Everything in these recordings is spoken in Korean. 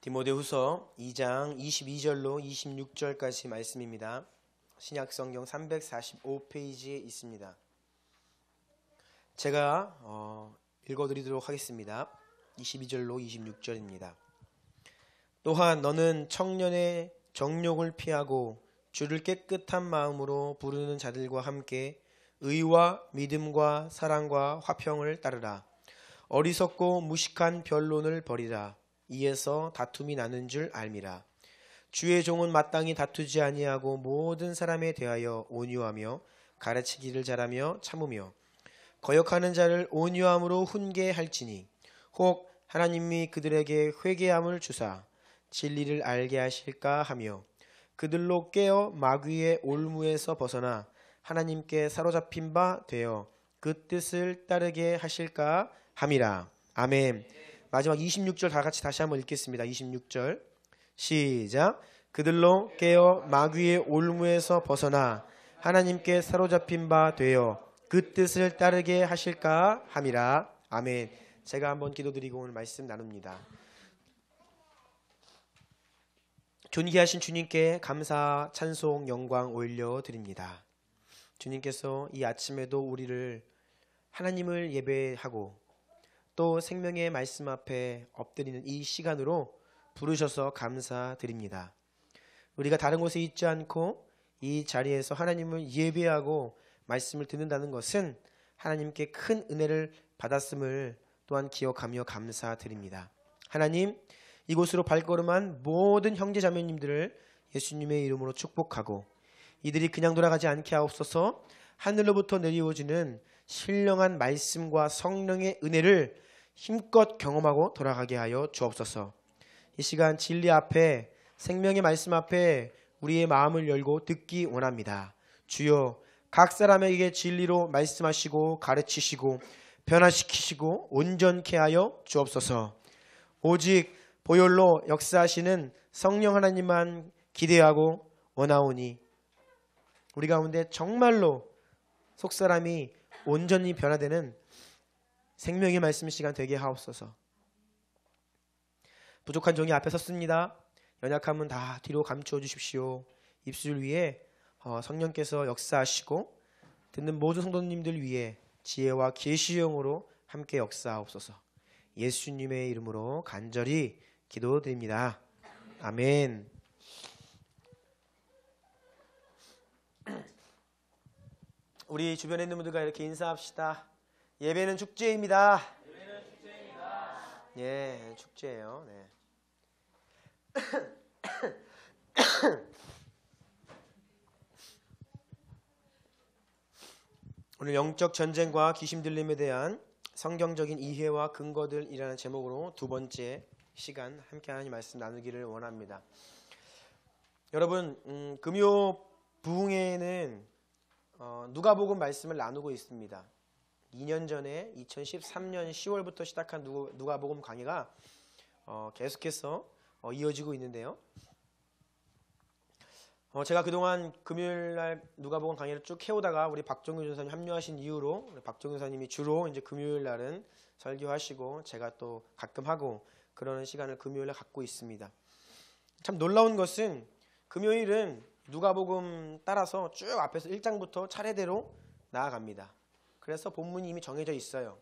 디모데후서 2장 22절로 26절까지 말씀입니다. 신약성경 345페이지에 있습니다. 제가 읽어드리도록 하겠습니다. 22절로 26절입니다. 또한 너는 청년의 정욕을 피하고 주를 깨끗한 마음으로 부르는 자들과 함께 의와 믿음과 사랑과 화평을 따르라. 어리석고 무식한 변론을 버리라. 이에서 다툼이 나는 줄 알미라. 주의 종은 마땅히 다투지 아니하고 모든 사람에 대하여 온유하며 가르치기를 잘하며 참으며 거역하는 자를 온유함으로 훈계할지니 혹 하나님이 그들에게 회개함을 주사 진리를 알게 하실까 하며 그들로 깨어 마귀의 올무에서 벗어나 하나님께 사로잡힌 바 되어 그 뜻을 따르게 하실까 함이라. 아멘. 마지막 26절 다 같이 다시 한번 읽겠습니다. 26절 시작. 그들로 깨어 마귀의 올무에서 벗어나 하나님께 사로잡힌 바 되어 그 뜻을 따르게 하실까 함이라. 아멘. 제가 한번 기도드리고 오늘 말씀 나눕니다. 존귀하신 주님께 감사, 찬송, 영광 올려드립니다. 주님께서 이 아침에도 우리를 하나님을 예배하고 또 생명의 말씀 앞에 엎드리는 이 시간으로 부르셔서 감사드립니다. 우리가 다른 곳에 있지 않고 이 자리에서 하나님을 예배하고 말씀을 듣는다는 것은 하나님께 큰 은혜를 받았음을 또한 기억하며 감사드립니다. 하나님, 이곳으로 발걸음한 모든 형제자매님들을 예수님의 이름으로 축복하고 이들이 그냥 돌아가지 않게 하옵소서. 하늘로부터 내려오지는 신령한 말씀과 성령의 은혜를 힘껏 경험하고 돌아가게 하여 주옵소서. 이 시간 진리 앞에 생명의 말씀 앞에 우리의 마음을 열고 듣기 원합니다. 주여, 각 사람에게 진리로 말씀하시고 가르치시고 변화시키시고 온전케 하여 주옵소서. 오직 보혈로 역사하시는 성령 하나님만 기대하고 원하오니 우리 가운데 정말로 속사람이 온전히 변화되는 생명의 말씀 시간 되게 하옵소서. 부족한 종이 앞에 섰습니다. 연약함은 다 뒤로 감추어 주십시오. 입술 위에 성령께서 역사하시고 듣는 모든 성도님들 위해 지혜와 계시의 영으로 함께 역사하옵소서. 예수님의 이름으로 간절히 기도드립니다. 아멘. 우리 주변에 있는 분들과 이렇게 인사합시다. 예배는 축제입니다. 예, 축제예요. 네. 오늘 영적 전쟁과 귀신 들림에 대한 성경적인 이해와 근거들이라는 제목으로 두 번째 시간 함께 하나님 말씀 나누기를 원합니다. 여러분, 금요 부흥회에는 누가복음 말씀을 나누고 있습니다. 2년 전에 2013년 10월부터 시작한 누가복음 강의가 계속해서 이어지고 있는데요. 제가 그동안 금요일날 누가복음 강의를 쭉 해오다가 우리 박종규 전사님 합류하신 이후로 우리 박종규 전사님이 주로 이제 금요일날은 설교하시고 제가 또 가끔 하고 그러는 시간을 금요일날 갖고 있습니다. 참 놀라운 것은 금요일은 누가복음 따라서 쭉 앞에서 1장부터 차례대로 나아갑니다. 그래서 본문이 이미 정해져 있어요.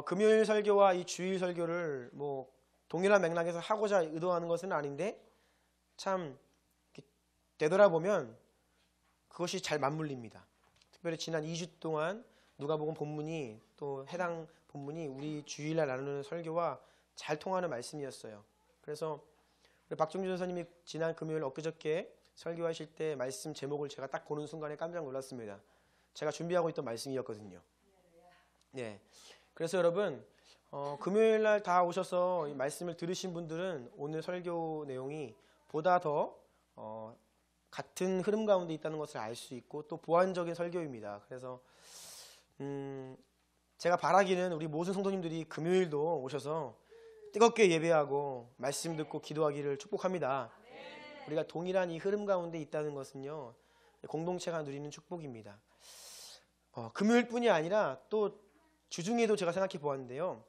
금요일 설교와 이 주일 설교를 뭐 동일한 맥락에서 하고자 의도하는 것은 아닌데 참 되돌아보면 그것이 잘 맞물립니다. 특별히 지난 2주 동안 누가복음 본문이 또 해당 본문이 우리 주일날 나누는 설교와 잘 통하는 말씀이었어요. 그래서 우리 박종준 전사님이 지난 금요일 엊그저께 설교하실 때 말씀 제목을 제가 딱 보는 순간에 깜짝 놀랐습니다. 제가 준비하고 있던 말씀이었거든요. 네. 그래서 여러분, 금요일날 다 오셔서 이 말씀을 들으신 분들은 오늘 설교 내용이 보다 더 같은 흐름 가운데 있다는 것을 알 수 있고 또 보완적인 설교입니다. 그래서 제가 바라기는 우리 모든 성도님들이 금요일도 오셔서 뜨겁게 예배하고 말씀 듣고 기도하기를 축복합니다. 우리가 동일한 이 흐름 가운데 있다는 것은요, 공동체가 누리는 축복입니다. 금요일뿐이 아니라 또 주중에도 제가 생각해 보았는데요.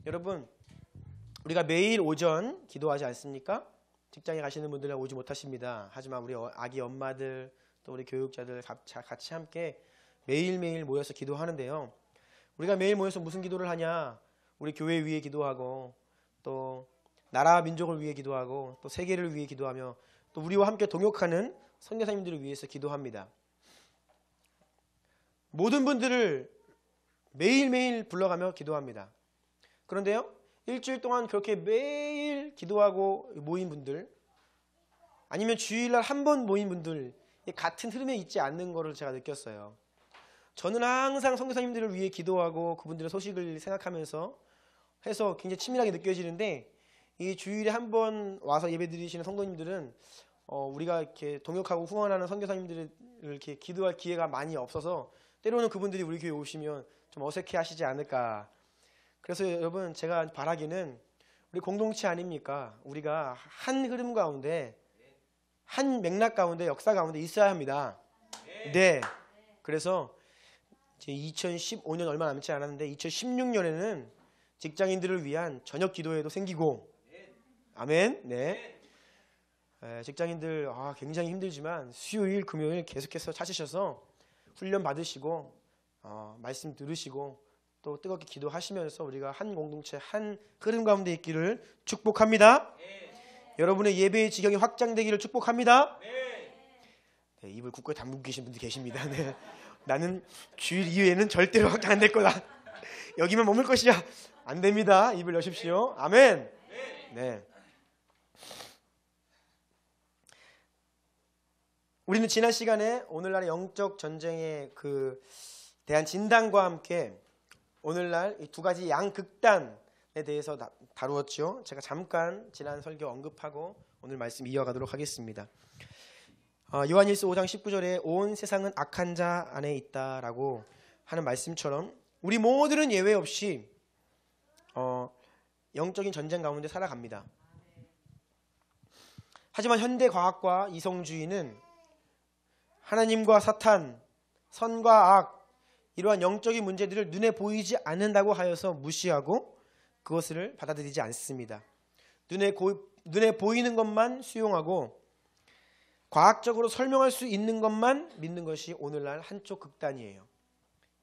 여러분, 우리가 매일 오전 기도하지 않습니까? 직장에 가시는 분들은 오지 못하십니다. 하지만 우리 아기 엄마들 또 우리 교육자들 같이 함께 매일매일 모여서 기도하는데요. 우리가 매일 모여서 무슨 기도를 하냐? 우리 교회 위에 기도하고 또 나라 민족을 위해 기도하고 또 세계를 위해 기도하며 또 우리와 함께 동역하는 선교사님들을 위해서 기도합니다. 모든 분들을 매일매일 불러가며 기도합니다. 그런데요, 일주일 동안 그렇게 매일 기도하고 모인 분들, 아니면 주일날 한 번 모인 분들, 같은 흐름에 있지 않는 것을 제가 느꼈어요. 저는 항상 선교사님들을 위해 기도하고 그분들의 소식을 생각하면서 해서 굉장히 친밀하게 느껴지는데, 이 주일에 한 번 와서 예배 드리시는 성도님들은 우리가 이렇게 동역하고 후원하는 선교사님들을 이렇게 기도할 기회가 많이 없어서 때로는 그분들이 우리 교회 오시면 좀 어색해 하시지 않을까. 그래서 여러분, 제가 바라기는 우리 공동체 아닙니까? 우리가 한 흐름 가운데, 한 맥락 가운데, 역사 가운데 있어야 합니다. 네. 그래서 이제 2015년 얼마 남지 않았는데 2016년에는 직장인들을 위한 저녁 기도회도 생기고, 아멘. 네. 직장인들 굉장히 힘들지만 수요일, 금요일 계속해서 찾으셔서 훈련 받으시고 말씀 들으시고 또 뜨겁게 기도하시면서 우리가 한 공동체, 한 흐름 가운데 있기를 축복합니다. 여러분의 예배의 지경이 확장되기를 축복합니다. 네, 입을 굳게 다물고 계신 분들 계십니다. 네. 나는 주일 이후에는 절대로 확장 안 될 거다. 여기만 머물 것이야. 안 됩니다. 입을 여십시오. 아멘. 네. 우리는 지난 시간에 오늘날의 영적 전쟁에 대한 진단과 함께 오늘날 이 두 가지 양극단에 대해서 다루었죠. 제가 잠깐 지난 설교 언급하고 오늘 말씀 이어가도록 하겠습니다. 요한일서 5장 19절에 온 세상은 악한 자 안에 있다라고 하는 말씀처럼 우리 모두는 예외 없이 영적인 전쟁 가운데 살아갑니다. 하지만 현대 과학과 이성주의는 하나님과 사탄, 선과 악, 이러한 영적인 문제들을 눈에 보이지 않는다고 하여서 무시하고 그것을 받아들이지 않습니다. 눈에 보이는 것만 수용하고 과학적으로 설명할 수 있는 것만 믿는 것이 오늘날 한쪽 극단이에요.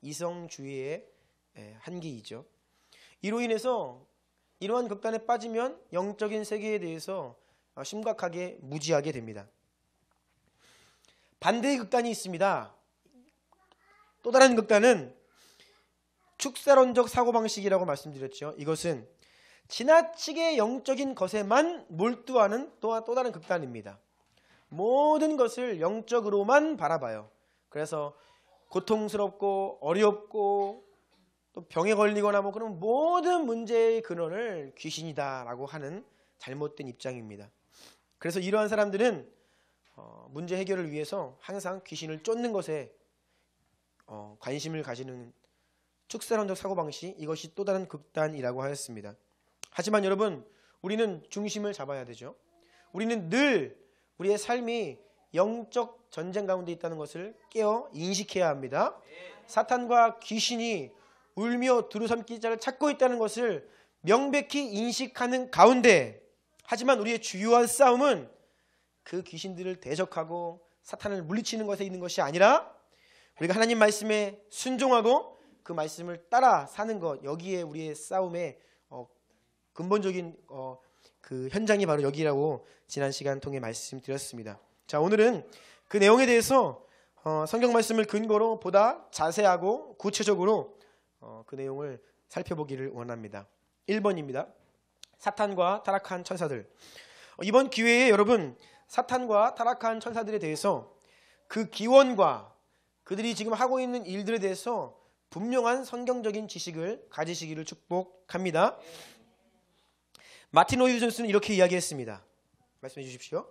이성주의의 한계이죠. 이로 인해서 이러한 극단에 빠지면 영적인 세계에 대해서 심각하게 무지하게 됩니다. 반대의 극단이 있습니다. 또 다른 극단은 축사론적 사고방식이라고 말씀드렸죠. 이것은 지나치게 영적인 것에만 몰두하는 또 다른 극단입니다. 모든 것을 영적으로만 바라봐요. 그래서 고통스럽고 어렵고 또 병에 걸리거나 그런 모든 문제의 근원을 귀신이다라고 하는 잘못된 입장입니다. 그래서 이러한 사람들은 문제 해결을 위해서 항상 귀신을 쫓는 것에 관심을 가지는 축사론적 사고방식, 이것이 또 다른 극단이라고 하였습니다. 하지만 여러분, 우리는 중심을 잡아야 되죠. 우리는 늘 우리의 삶이 영적 전쟁 가운데 있다는 것을 깨어 인식해야 합니다. 사탄과 귀신이 울며 두루삼킬 자를 찾고 있다는 것을 명백히 인식하는 가운데, 하지만 우리의 주요한 싸움은 그 귀신들을 대적하고 사탄을 물리치는 것에 있는 것이 아니라 우리가 하나님 말씀에 순종하고 그 말씀을 따라 사는 것, 여기에 우리의 싸움의 근본적인 그 현장이 바로 여기라고 지난 시간 통해 말씀드렸습니다. 자, 오늘은 그 내용에 대해서 성경 말씀을 근거로 보다 자세하고 구체적으로 그 내용을 살펴보기를 원합니다. 1번입니다. 사탄과 타락한 천사들. 이번 기회에 여러분, 사탄과 타락한 천사들에 대해서 그 기원과 그들이 지금 하고 있는 일들에 대해서 분명한 성경적인 지식을 가지시기를 축복합니다. 마틴 로이드 존스는 이렇게 이야기했습니다. 말씀해 주십시오.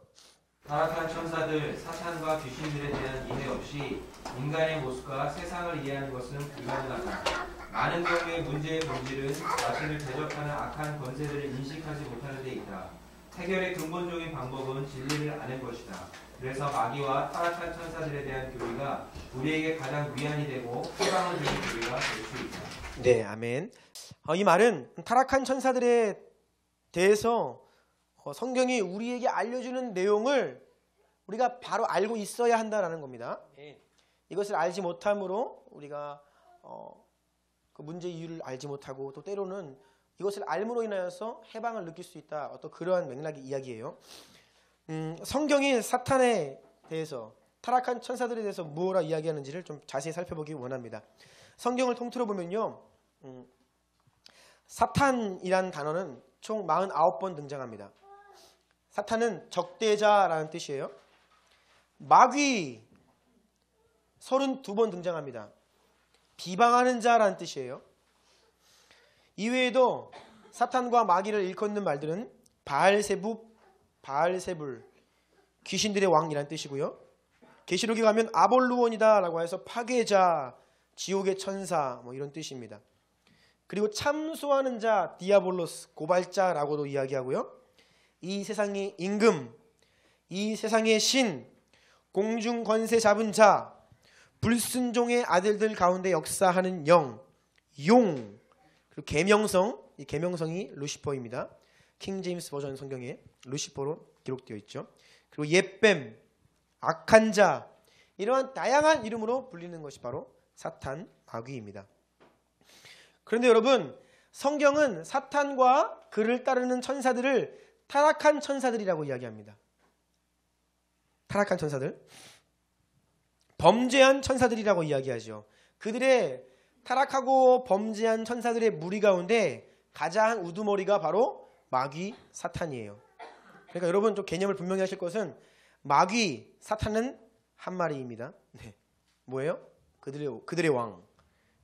타락한 천사들, 사탄과 귀신들에 대한 이해 없이 인간의 모습과 세상을 이해하는 것은 불가능하다. 많은 경우의 문제의 본질은 자신을 대적하는 악한 권세들을 인식하지 못하는 데 있다. 해결의 근본적인 방법은 진리를 아는 것이다. 그래서 마귀와 타락한 천사들에 대한 교리가 우리에게 가장 위안이 되고 희망을 주는 교리가 될 수 있다. 네, 아멘. 이 말은 타락한 천사들에 대해서 성경이 우리에게 알려주는 내용을 우리가 바로 알고 있어야 한다는 겁니다. 이것을 알지 못함으로 우리가 그 문제 이유를 알지 못하고 또 때로는 이것을 알므로 인하여서 해방을 느낄 수 있다. 어떤 그러한 맥락의 이야기예요. 성경이 사탄에 대해서 타락한 천사들에 대해서 무엇라 이야기하는지를 좀 자세히 살펴보기 원합니다. 성경을 통틀어 보면요, 사탄이란 단어는 총 49번 등장합니다. 사탄은 적대자라는 뜻이에요. 마귀 32번 등장합니다. 비방하는 자라는 뜻이에요. 이외에도 사탄과 마귀를 일컫는 말들은 바알세붑, 바알세불, 귀신들의 왕이라는 뜻이고요. 계시록에 가면 아볼루온이다 라고 해서 파괴자, 지옥의 천사 뭐 이런 뜻입니다. 그리고 참소하는 자, 디아볼로스, 고발자라고도 이야기하고요. 이 세상의 임금, 이 세상의 신, 공중 권세 잡은 자, 불순종의 아들들 가운데 역사하는 영, 용, 그리고 계명성, 이 계명성이 루시퍼입니다. 킹 제임스 버전 성경에 루시퍼로 기록되어 있죠. 그리고 옛뱀, 악한 자, 이러한 다양한 이름으로 불리는 것이 바로 사탄, 마귀입니다. 그런데 여러분, 성경은 사탄과 그를 따르는 천사들을 타락한 천사들이라고 이야기합니다. 타락한 천사들, 범죄한 천사들이라고 이야기하죠. 그들의 타락하고 범죄한 천사들의 무리 가운데 가장 우두머리가 바로 마귀, 사탄이에요. 그러니까 여러분 좀 개념을 분명히 하실 것은 마귀, 사탄은 한 마리입니다. 네. 뭐예요? 그들의 왕.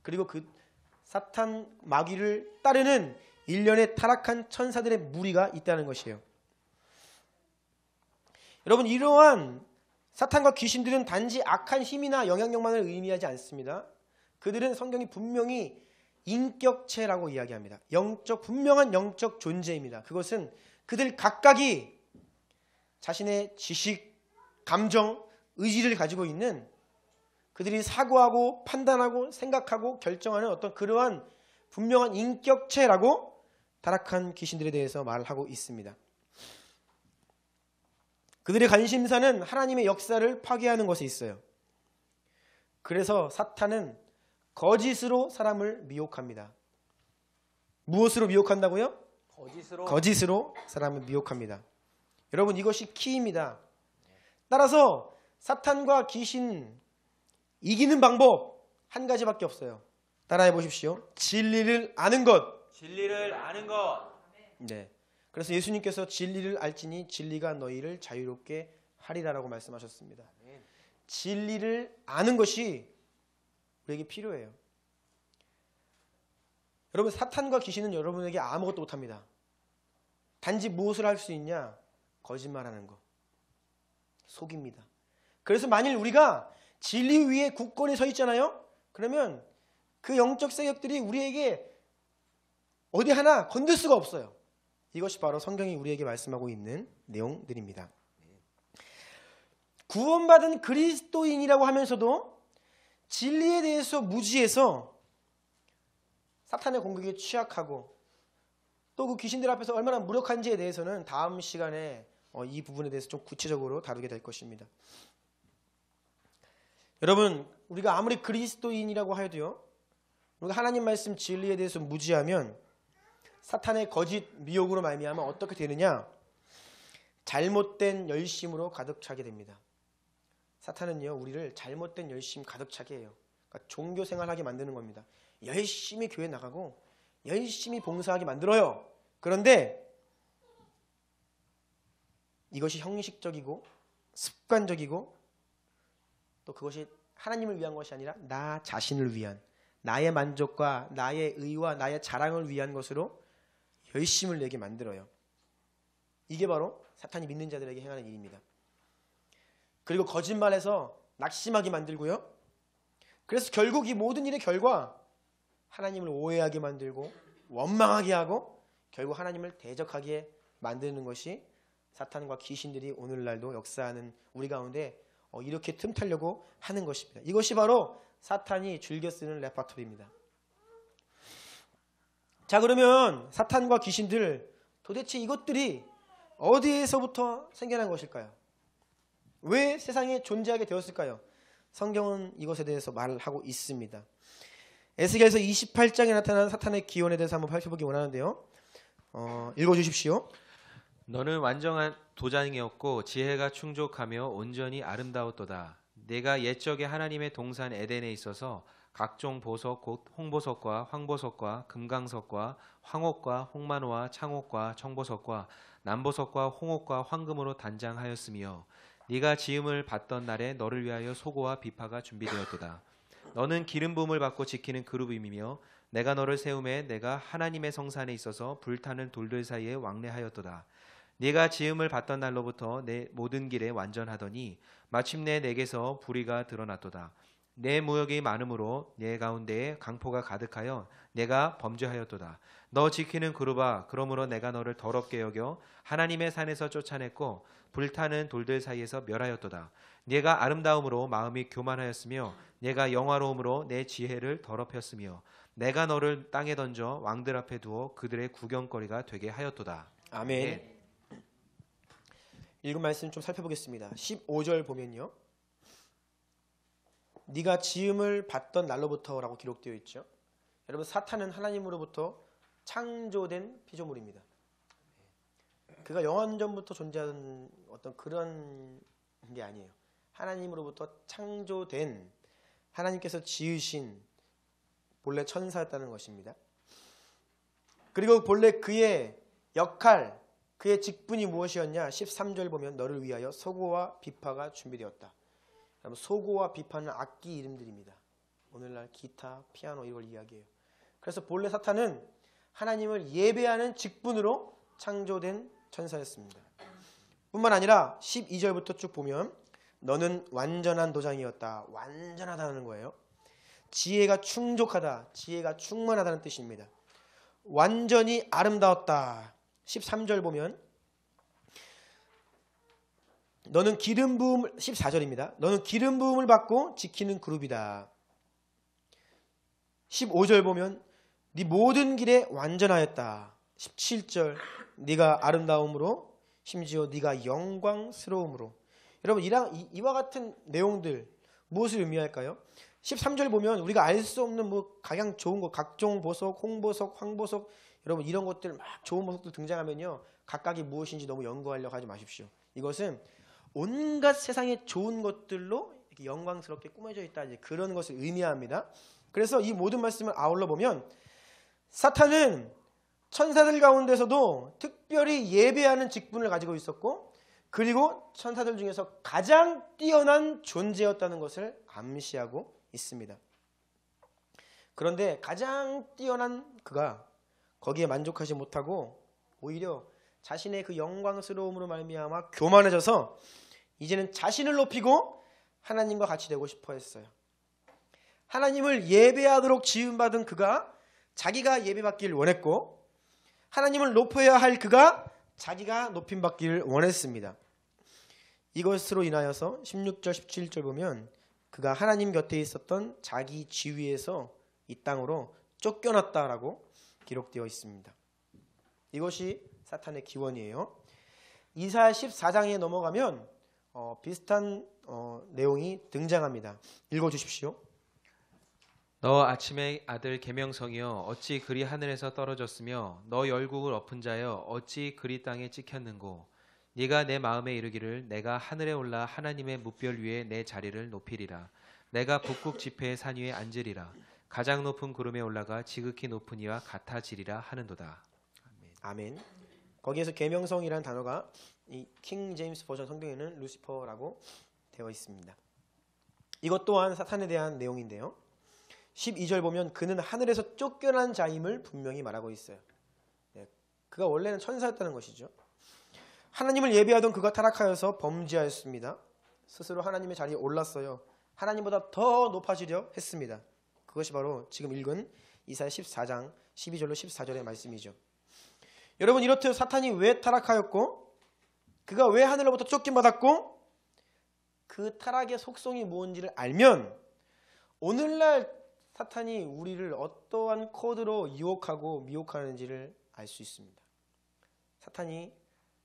그리고 그 사탄, 마귀를 따르는 일련의 타락한 천사들의 무리가 있다는 것이에요. 여러분, 이러한 사탄과 귀신들은 단지 악한 힘이나 영향력만을 의미하지 않습니다. 그들은 성경이 분명히 인격체라고 이야기합니다. 분명한 영적 존재입니다. 그것은 그들 각각이 자신의 지식, 감정, 의지를 가지고 있는, 그들이 사고하고 판단하고 생각하고 결정하는 어떤 그러한 분명한 인격체라고 타락한 귀신들에 대해서 말하고 있습니다. 그들의 관심사는 하나님의 역사를 파괴하는 것에 있어요. 그래서 사탄은 거짓으로 사람을 미혹합니다. 무엇으로 미혹한다고요? 거짓으로 사람을 미혹합니다. 여러분, 이것이 키입니다. 따라서 사탄과 귀신 이기는 방법 한 가지밖에 없어요. 따라해 보십시오. 진리를 아는 것. 진리를 아는 것. 네. 그래서 예수님께서 진리를 알지니 진리가 너희를 자유롭게 하리라라고 말씀하셨습니다. 진리를 아는 것이 우리에게 필요해요. 여러분, 사탄과 귀신은 여러분에게 아무것도 못합니다. 단지 무엇을 할 수 있냐? 거짓말하는 것, 속입니다. 그래서 만일 우리가 진리 위에 굳건히 서 있잖아요. 그러면 그 영적 세력들이 우리에게 어디 하나 건들 수가 없어요. 이것이 바로 성경이 우리에게 말씀하고 있는 내용들입니다. 구원받은 그리스도인이라고 하면서도 진리에 대해서 무지해서 사탄의 공격에 취약하고 또 그 귀신들 앞에서 얼마나 무력한지에 대해서는 다음 시간에 이 부분에 대해서 좀 구체적으로 다루게 될 것입니다. 여러분, 우리가 아무리 그리스도인이라고 해도요, 우리가 하나님 말씀 진리에 대해서 무지하면 사탄의 거짓 미혹으로 말미암아 어떻게 되느냐? 잘못된 열심으로 가득 차게 됩니다. 사탄은요, 우리를 잘못된 열심 가득 차게 해요. 그러니까 종교 생활하게 만드는 겁니다. 열심히 교회 나가고 열심히 봉사하게 만들어요. 그런데 이것이 형식적이고 습관적이고 또 그것이 하나님을 위한 것이 아니라 나 자신을 위한, 나의 만족과 나의 의와 나의 자랑을 위한 것으로 열심을 내게 만들어요. 이게 바로 사탄이 믿는 자들에게 행하는 일입니다. 그리고 거짓말해서 낙심하게 만들고요. 그래서 결국 이 모든 일의 결과 하나님을 오해하게 만들고 원망하게 하고 결국 하나님을 대적하게 만드는 것이 사탄과 귀신들이 오늘날도 역사하는 우리 가운데 이렇게 틈타려고 하는 것입니다. 이것이 바로 사탄이 즐겨 쓰는 레퍼토리입니다. 자, 그러면 사탄과 귀신들 도대체 이것들이 어디에서부터 생겨난 것일까요? 왜 세상에 존재하게 되었을까요? 성경은 이것에 대해서 말하고 있습니다. 에스겔서 28장에 나타난 사탄의 기원에 대해서 한번 살펴보기 원하는데요. 읽어주십시오. 너는 완전한 도장이었고 지혜가 충족하며 온전히 아름다웠도다. 내가 옛적에 하나님의 동산 에덴에 있어서 각종 보석 곧 홍보석과 황보석과 금강석과 황옥과 홍만호와 창옥과 청보석과 남보석과 홍옥과 황금으로 단장하였으며 네가 지음을 받던 날에 너를 위하여 소고와 비파가 준비되었도다. 너는 기름 부음을 받고 지키는 그룹임이며 내가 너를 세움에 내가 하나님의 성산에 있어서 불타는 돌들 사이에 왕래하였도다. 네가 지음을 받던 날로부터 내 모든 길에 완전하더니 마침내 내게서 불의가 드러났도다. 내 무역이 많으므로 내 가운데에 강포가 가득하여 내가 범죄하였도다. 너 지키는 그룹아, 그러므로 내가 너를 더럽게 여겨 하나님의 산에서 쫓아냈고 불타는 돌들 사이에서 멸하였도다. 네가 아름다움으로 마음이 교만하였으며 네가 영화로움으로 내 지혜를 더럽혔으며 내가 너를 땅에 던져 왕들 앞에 두어 그들의 구경거리가 되게 하였도다. 아멘. 읽은 말씀 좀 살펴보겠습니다. 15절 보면요. 네가 지음을 받던 날로부터라고 기록되어 있죠. 여러분, 사탄은 하나님으로부터 창조된 피조물입니다. 그가 영원전부터 존재하던 어떤 그런 게 아니에요. 하나님으로부터 창조된, 하나님께서 지으신 본래 천사였다는 것입니다. 그리고 본래 그의 역할, 그의 직분이 무엇이었냐? 13절 보면 너를 위하여 소고와 비파가 준비되었다. 소고와 비파는 악기 이름들입니다. 오늘날 기타, 피아노 이걸 이야기해요. 그래서 본래 사탄은 하나님을 예배하는 직분으로 창조된 천사였습니다. 뿐만 아니라 12절부터 쭉 보면 너는 완전한 도장이었다. 완전하다는 거예요. 지혜가 충족하다, 지혜가 충만하다는 뜻입니다. 완전히 아름다웠다. 13절 보면 너는 기름 부음을, 14절입니다. 너는 기름 부음을 받고 지키는 그룹이다. 15절 보면 네 모든 길에 완전하였다. 17절 네가 아름다움으로 심지어 네가 영광스러움으로. 여러분, 이와 같은 내용들 무엇을 의미할까요? 13절 보면 우리가 알 수 없는 가장 좋은 것, 각종 보석, 홍보석, 황보석, 여러분 이런 것들 막 좋은 보석들 등장하면요, 각각이 무엇인지 너무 연구하려고 하지 마십시오. 이것은 온갖 세상의 좋은 것들로 이렇게 영광스럽게 꾸며져 있다, 이제 그런 것을 의미합니다. 그래서 이 모든 말씀을 아울러 보면 사탄은 천사들 가운데서도 특별히 예배하는 직분을 가지고 있었고, 그리고 천사들 중에서 가장 뛰어난 존재였다는 것을 암시하고 있습니다. 그런데 가장 뛰어난 그가 거기에 만족하지 못하고 오히려 자신의 그 영광스러움으로 말미암아 교만해져서 이제는 자신을 높이고 하나님과 같이 되고 싶어 했어요. 하나님을 예배하도록 지음받은 그가 자기가 예배받기를 원했고, 하나님을 높여야 할 그가 자기가 높임받기를 원했습니다. 이것으로 인하여서 16절 17절 보면 그가 하나님 곁에 있었던 자기 지위에서 이 땅으로 쫓겨났다라고 기록되어 있습니다. 이것이 사탄의 기원이에요. 이사야 14장에 넘어가면 비슷한 내용이 등장합니다. 읽어주십시오. 너 아침의 아들 계명성이여 어찌 그리 하늘에서 떨어졌으며 너 열국을 엎은 자여 어찌 그리 땅에 찍혔는고. 네가 내 마음에 이르기를 내가 하늘에 올라 하나님의 뭇별 위에 내 자리를 높이리라. 내가 북극 지폐의 산 위에 앉으리라. 가장 높은 구름에 올라가 지극히 높은 이와 같아지리라 하는도다. 아멘. 거기에서 계명성이라는 단어가 이 킹 제임스 버전 성경에는 루시퍼라고 되어 있습니다. 이것 또한 사탄에 대한 내용인데요. 12절 보면 그는 하늘에서 쫓겨난 자임을 분명히 말하고 있어요. 그가 원래는 천사였다는 것이죠. 하나님을 예배하던 그가 타락하여서 범죄하였습니다. 스스로 하나님의 자리에 올랐어요. 하나님보다 더 높아지려 했습니다. 그것이 바로 지금 읽은 이사야 14장 12절로 14절의 말씀이죠. 여러분, 이렇듯 사탄이 왜 타락하였고 그가 왜 하늘로부터 쫓김받았고 그 타락의 속성이 무엇인지를 알면 오늘날 사탄이 우리를 어떠한 코드로 유혹하고 미혹하는지를 알 수 있습니다. 사탄이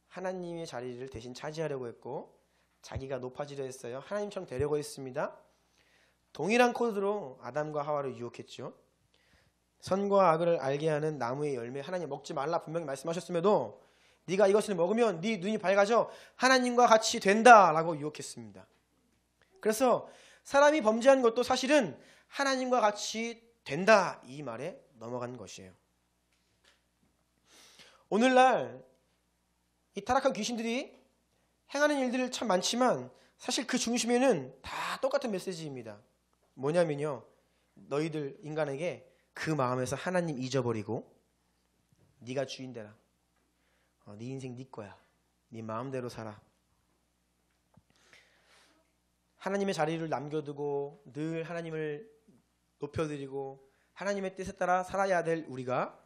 하나님의 자리를 대신 차지하려고 했고 자기가 높아지려 했어요. 하나님처럼 되려고 했습니다. 동일한 코드로 아담과 하와를 유혹했죠. 선과 악을 알게 하는 나무의 열매 하나님 먹지 말라 분명히 말씀하셨음에도 네가 이것을 먹으면 네 눈이 밝아져 하나님과 같이 된다라고 유혹했습니다. 그래서 사람이 범죄한 것도 사실은 하나님과 같이 된다 이 말에 넘어간 것이에요. 오늘날 이 타락한 귀신들이 행하는 일들이 참 많지만 사실 그 중심에는 다 똑같은 메시지입니다. 뭐냐면요, 너희들 인간에게 그 마음에서 하나님 잊어버리고 네가 주인 되라. 네 인생 네 거야. 네 마음대로 살아. 하나님의 자리를 남겨두고 늘 하나님을 높여드리고 하나님의 뜻에 따라 살아야 될 우리가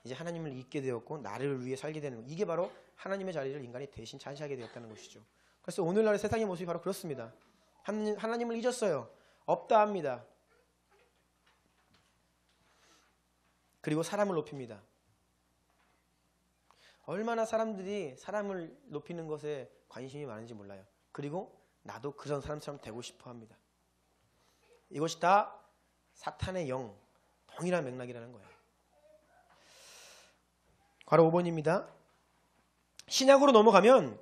이제 하나님을 잊게 되었고 나를 위해 살게 되는 것. 이게 바로 하나님의 자리를 인간이 대신 차지하게 되었다는 것이죠. 그래서 오늘날의 세상의 모습이 바로 그렇습니다. 하나님을 잊었어요. 없다 합니다. 그리고 사람을 높입니다. 얼마나 사람들이 사람을 높이는 것에 관심이 많은지 몰라요. 그리고 나도 그런 사람처럼 되고 싶어 합니다. 이것이 다 사탄의 영, 동일한 맥락이라는 거예요. 바로 5번입니다. 신약으로 넘어가면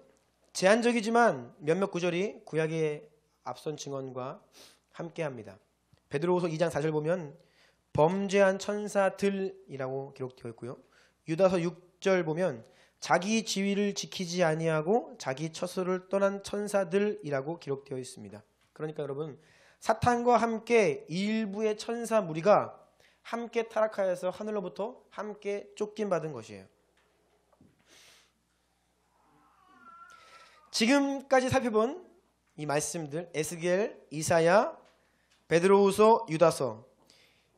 제한적이지만 몇몇 구절이 구약의 앞선 증언과 함께합니다. 베드로후서 2장 4절 보면 범죄한 천사들이라고 기록되어 있고요. 유다서 6절 보면 자기 지위를 지키지 아니하고 자기 처소를 떠난 천사들이라고 기록되어 있습니다. 그러니까 여러분 사탄과 함께 일부의 천사 무리가 함께 타락하여서 하늘로부터 함께 쫓김받은 것이에요. 지금까지 살펴본 이 말씀들 에스겔, 이사야, 베드로후서, 유다서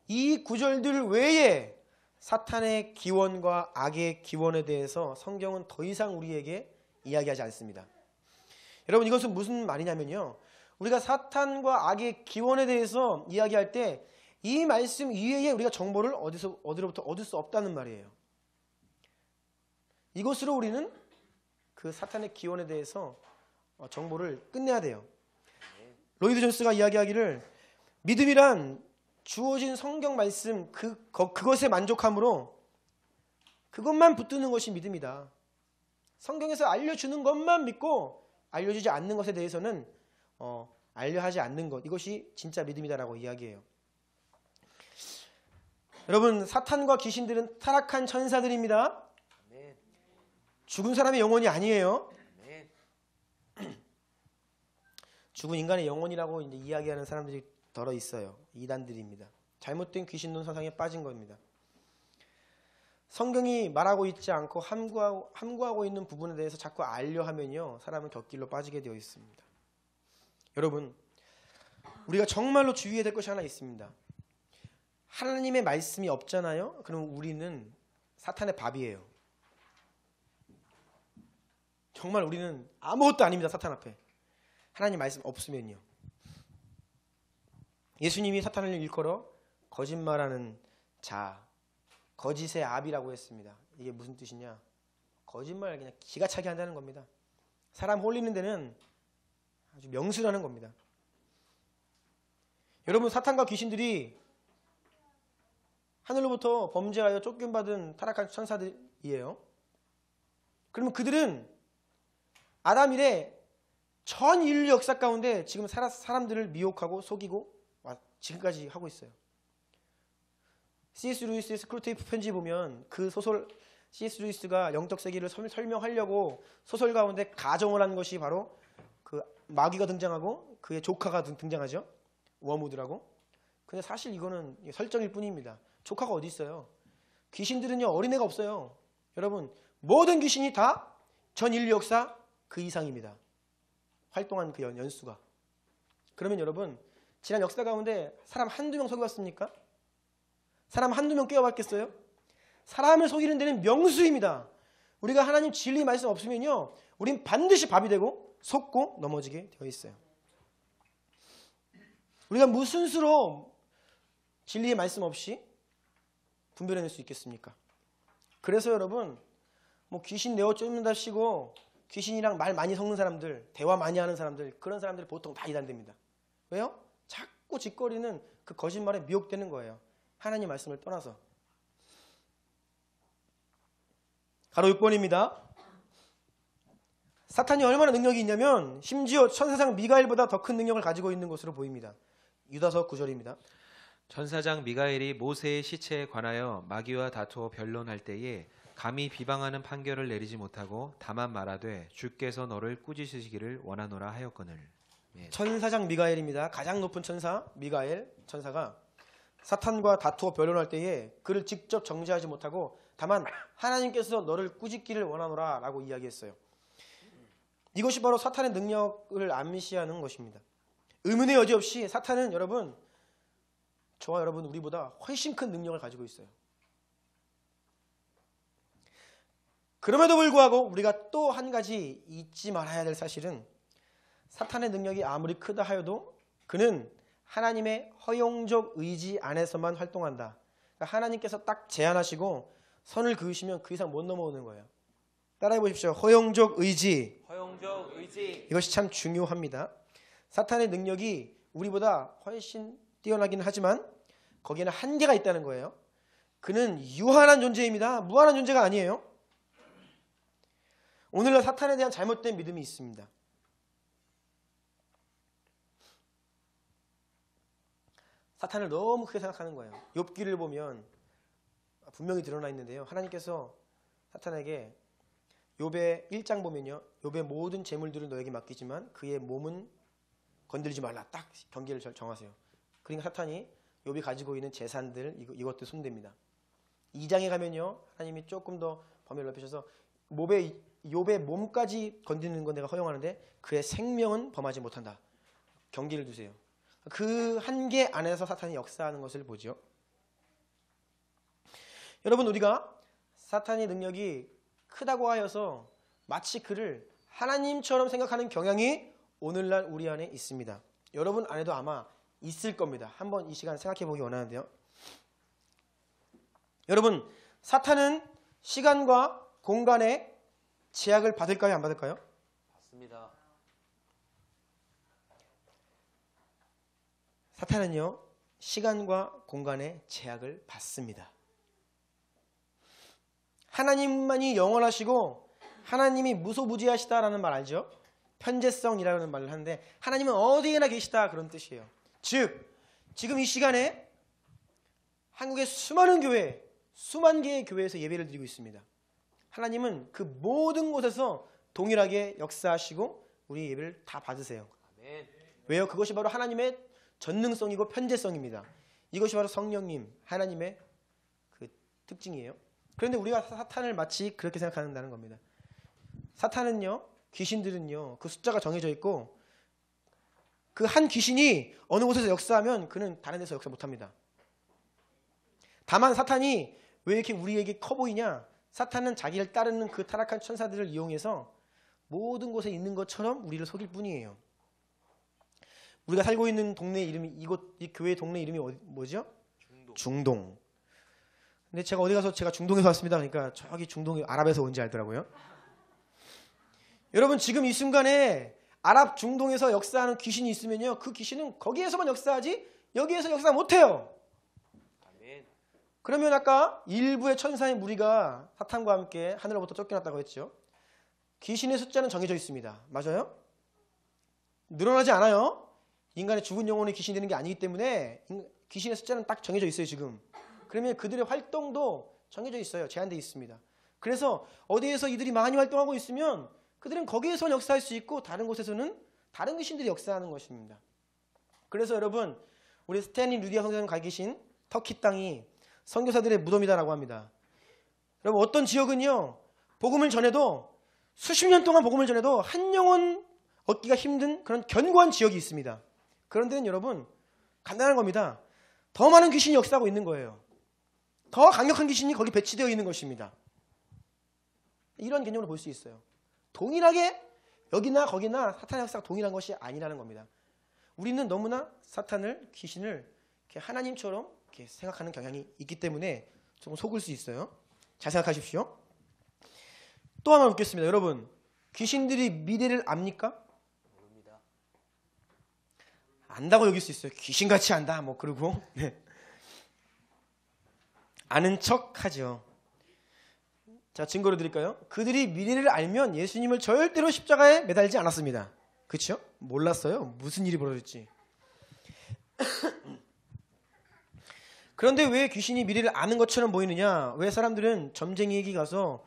이 구절들 외에 사탄의 기원과 악의 기원에 대해서 성경은 더 이상 우리에게 이야기하지 않습니다. 여러분 이것은 무슨 말이냐면요, 우리가 사탄과 악의 기원에 대해서 이야기할 때 이 말씀 이외에 우리가 정보를 어디로부터 얻을 수 없다는 말이에요. 이것으로 우리는 그 사탄의 기원에 대해서 정보를 끝내야 돼요. 로이드 존스가 이야기하기를 믿음이란 주어진 성경 말씀 그것에 만족함으로 그것만 붙드는 것이 믿음이다. 성경에서 알려주는 것만 믿고 알려주지 않는 것에 대해서는 알려하지 않는 것, 이것이 진짜 믿음이다라고 이야기해요. 여러분 사탄과 귀신들은 타락한 천사들입니다. 죽은 사람의 영혼이 아니에요. 죽은 인간의 영혼이라고 이제 이야기하는 사람들이 더러 있어요. 이단들입니다. 잘못된 귀신론 사상에 빠진 겁니다. 성경이 말하고 있지 않고 함구하고 있는 부분에 대해서 자꾸 알려하면요 사람은 곁길로 빠지게 되어 있습니다. 여러분 우리가 정말로 주의해야 될 것이 하나 있습니다. 하나님의 말씀이 없잖아요. 그럼 우리는 사탄의 밥이에요. 정말 우리는 아무것도 아닙니다. 사탄 앞에 하나님 말씀 없으면요. 예수님이 사탄을 일컬어 거짓말하는 자, 거짓의 압이라고 했습니다. 이게 무슨 뜻이냐? 거짓말 그냥 기가 차게 한다는 겁니다. 사람 홀리는 데는 아주 명수라는 겁니다. 여러분 사탄과 귀신들이 하늘로부터 범죄하여 쫓김받은 타락한 천사들이에요. 그러면 그들은 아담 이래 전 인류 역사 가운데 지금 사람들을 미혹하고 속이고 지금까지 하고 있어요. C.S. 루이스의 스크루테이프 편지 보면 그 소설 C.S. 루이스가 영적 세계를 설명하려고 소설 가운데 가정을 한 것이 바로 그 마귀가 등장하고 그의 조카가 등장하죠. 워무드라고. 근데 사실 이거는 설정일 뿐입니다. 조카가 어디 있어요? 귀신들은요 어린애가 없어요. 여러분 모든 귀신이 다 전 인류 역사 그 이상입니다. 활동한 그 연수가. 그러면 여러분 지난 역사 가운데 사람 한두 명 속였습니까? 사람 한두 명 깨워봤겠어요? 사람을 속이는 데는 명수입니다. 우리가 하나님 진리 말씀 없으면요 우린 반드시 밥이 되고 속고 넘어지게 되어 있어요. 우리가 무슨 수로 진리의 말씀 없이 분별해낼 수 있겠습니까? 그래서 여러분 뭐 귀신 내어 쫓는다시고 귀신이랑 말 많이 섞는 사람들, 대화 많이 하는 사람들, 그런 사람들이 보통 다 이단됩니다. 왜요? 자꾸 짓거리는 그 거짓말에 미혹되는 거예요. 하나님 말씀을 떠나서. 가로 6번입니다. 사탄이 얼마나 능력이 있냐면 심지어 천사장 미가엘보다 더 큰 능력을 가지고 있는 것으로 보입니다. 유다서 9절입니다. 천사장 미가엘이 모세의 시체에 관하여 마귀와 다투어 변론할 때에 감히 비방하는 판결을 내리지 못하고 다만 말하되 주께서 너를 꾸짖으시기를 원하노라 하였거늘. 천사장 미가엘입니다. 가장 높은 천사 미가엘 천사가 사탄과 다투어 변론할 때에 그를 직접 정죄하지 못하고 다만 하나님께서 너를 꾸짖기를 원하노라 라고 이야기했어요. 이것이 바로 사탄의 능력을 암시하는 것입니다. 의문의 여지 없이 사탄은 여러분, 저와 여러분 우리보다 훨씬 큰 능력을 가지고 있어요. 그럼에도 불구하고 우리가 또 한 가지 잊지 말아야 될 사실은 사탄의 능력이 아무리 크다 하여도 그는 하나님의 허용적 의지 안에서만 활동한다. 그러니까 하나님께서 딱 제안하시고 선을 그으시면 그 이상 못 넘어오는 거예요. 따라해 보십시오. 허용적 의지. 허용적 의지. 이것이 참 중요합니다. 사탄의 능력이 우리보다 훨씬 뛰어나기는 하지만 거기에는 한계가 있다는 거예요. 그는 유한한 존재입니다. 무한한 존재가 아니에요. 오늘날 사탄에 대한 잘못된 믿음이 있습니다. 사탄을 너무 크게 생각하는 거예요. 욥기를 보면 분명히 드러나 있는데요. 하나님께서 사탄에게 욥의 1장 보면요. 욥의 모든 재물들을 너에게 맡기지만 그의 몸은 건드리지 말라. 딱 경계를 정하세요. 그러니까 사탄이 욥이 가지고 있는 재산들 이것도 손댑니다. 2장에 가면요. 하나님이 조금 더 범위를 넓히셔서 욥의 몸까지 건드리는 건 내가 허용하는데 그의 생명은 범하지 못한다. 경계를 두세요. 그 한계 안에서 사탄이 역사하는 것을 보죠. 여러분 우리가 사탄의 능력이 크다고 하여서 마치 그를 하나님처럼 생각하는 경향이 오늘날 우리 안에 있습니다. 여러분 안에도 아마 있을 겁니다. 한번 이 시간 생각해 보기 원하는데요. 여러분 사탄은 시간과 공간의 제약을 받을까요? 안 받을까요? 받습니다. 사탄은요. 시간과 공간의 제약을 받습니다. 하나님만이 영원하시고 하나님이 무소부지하시다라는 말 알죠? 편재성이라는 말을 하는데 하나님은 어디에나 계시다 그런 뜻이에요. 즉 지금 이 시간에 한국의 수많은 교회, 수만 개의 교회에서 예배를 드리고 있습니다. 하나님은 그 모든 곳에서 동일하게 역사하시고 우리 예배를 다 받으세요. 아멘. 왜요? 그것이 바로 하나님의 전능성이고 편재성입니다. 이것이 바로 성령님, 하나님의 그 특징이에요. 그런데 우리가 사탄을 마치 그렇게 생각한다는 겁니다. 사탄은요, 귀신들은요, 그 숫자가 정해져 있고 그 한 귀신이 어느 곳에서 역사하면 그는 다른 데서 역사 못합니다. 다만 사탄이 왜 이렇게 우리에게 커 보이냐? 사탄은 자기를 따르는 그 타락한 천사들을 이용해서 모든 곳에 있는 것처럼 우리를 속일 뿐이에요. 우리가 살고 있는 동네 이름이 이 교회 동네 이름이 뭐죠? 중동. 근데 제가 어디 가서 제가 중동에서 왔습니다. 그러니까 저기 중동이 아랍에서 온지 알더라고요. 여러분 지금 이 순간에 아랍 중동에서 역사하는 귀신이 있으면요. 그 귀신은 거기에서만 역사하지 여기에서 역사 못해요. 그러면 아까 일부의 천사의 무리가 사탄과 함께 하늘로부터 쫓겨났다고 했죠. 귀신의 숫자는 정해져 있습니다. 맞아요? 늘어나지 않아요. 인간의 죽은 영혼이 귀신이 되는 게 아니기 때문에 귀신의 숫자는 딱 정해져 있어요. 지금. 그러면 그들의 활동도 정해져 있어요. 제한되어 있습니다. 그래서 어디에서 이들이 많이 활동하고 있으면 그들은 거기에서 역사할 수 있고 다른 곳에서는 다른 귀신들이 역사하는 것입니다. 그래서 여러분 우리 스탠리 루디아 선생님 가 계신 터키 땅이 선교사들의 무덤이다라고 합니다. 여러분 어떤 지역은요. 복음을 전해도 수십 년 동안 복음을 전해도 한 영혼 얻기가 힘든 그런 견고한 지역이 있습니다. 그런 데는 여러분 간단한 겁니다. 더 많은 귀신이 역사하고 있는 거예요. 더 강력한 귀신이 거기 배치되어 있는 것입니다. 이런 개념으로 볼 수 있어요. 동일하게 여기나 거기나 사탄의 역사가 동일한 것이 아니라는 겁니다. 우리는 너무나 사탄을 귀신을 이렇게 하나님처럼 이렇게 생각하는 경향이 있기 때문에 조금 속을 수 있어요. 잘 생각하십시오. 또 하나 묻겠습니다. 여러분, 귀신들이 미래를 압니까? 모릅니다. 안다고 여길 수 있어요. 귀신같이 안다. 뭐 그러고 네. 아는 척하죠. 자, 증거를 드릴까요? 그들이 미래를 알면 예수님을 절대로 십자가에 매달지 않았습니다. 그렇죠? 몰랐어요. 무슨 일이 벌어질지. 그런데 왜 귀신이 미래를 아는 것처럼 보이느냐? 왜 사람들은 점쟁이에게 가서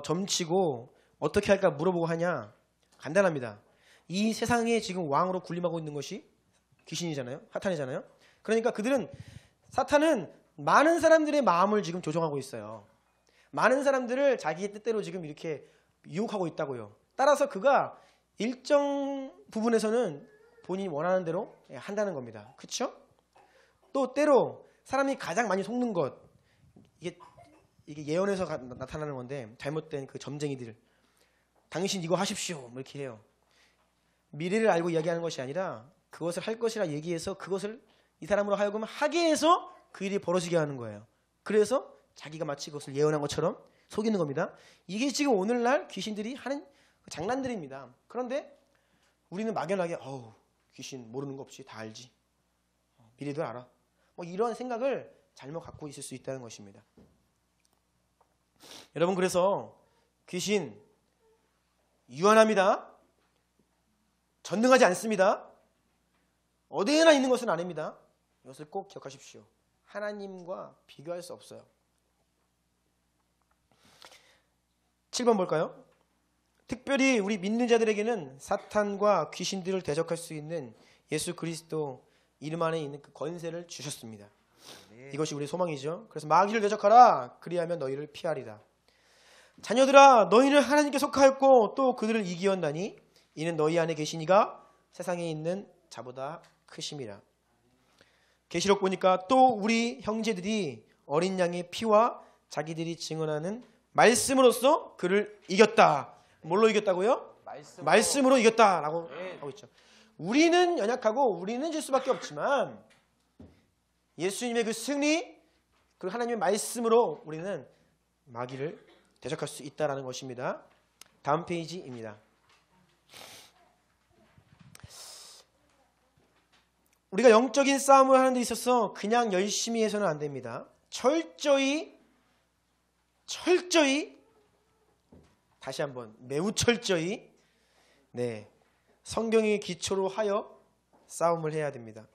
점치고 어떻게 할까 물어보고 하냐? 간단합니다. 이 세상에 지금 왕으로 군림하고 있는 것이 귀신이잖아요. 사탄이잖아요. 그러니까 사탄은 많은 사람들의 마음을 지금 조종하고 있어요. 많은 사람들을 자기의 뜻대로 지금 이렇게 유혹하고 있다고요. 따라서 그가 일정 부분에서는 본인이 원하는 대로 한다는 겁니다. 그렇죠? 또 때로 사람이 가장 많이 속는 것, 이게 예언에서 나타나는 건데, 잘못된 그 점쟁이들, 당신 이거 하십시오 뭐 이렇게 해요. 미래를 알고 이야기하는 것이 아니라 그것을 할 것이라 얘기해서 그것을 이 사람으로 하여금 하게 해서 그 일이 벌어지게 하는 거예요. 그래서 자기가 마치 그것을 예언한 것처럼 속이는 겁니다. 이게 지금 오늘날 귀신들이 하는 장난들입니다. 그런데 우리는 막연하게 귀신 모르는 거 없이 다 알지. 미래도 알아. 뭐 이런 생각을 잘못 갖고 있을 수 있다는 것입니다. 여러분, 그래서 귀신 유한합니다. 전능하지 않습니다. 어디에나 있는 것은 아닙니다. 이것을 꼭 기억하십시오. 하나님과 비교할 수 없어요. 7번 볼까요? 특별히 우리 믿는 자들에게는 사탄과 귀신들을 대적할 수 있는 예수 그리스도 이름 안에 있는 그 권세를 주셨습니다. 네. 이것이 우리 소망이죠. 그래서 마귀를 대적하라. 그리하면 너희를 피하리라. 자녀들아, 너희는 하나님께 속하였고 또 그들을 이기었나니 이는 너희 안에 계시니가 세상에 있는 자보다 크심이라. 계시록 보니까 또 우리 형제들이 어린 양의 피와 자기들이 증언하는 말씀으로써 그를 이겼다. 뭘로 이겼다고요? 말씀으로 이겼다라고 네. 하고 있죠. 우리는 연약하고 우리는 질 수밖에 없지만 예수님의 그 승리, 그리고 하나님의 말씀으로 우리는 마귀를 대적할 수 있다라는 것입니다. 다음 페이지입니다. 우리가 영적인 싸움을 하는 데 있어서 그냥 열심히 해서는 안 됩니다. 철저히 다시 한번 매우 철저히 성경의 기초로 하여 싸움을 해야 됩니다.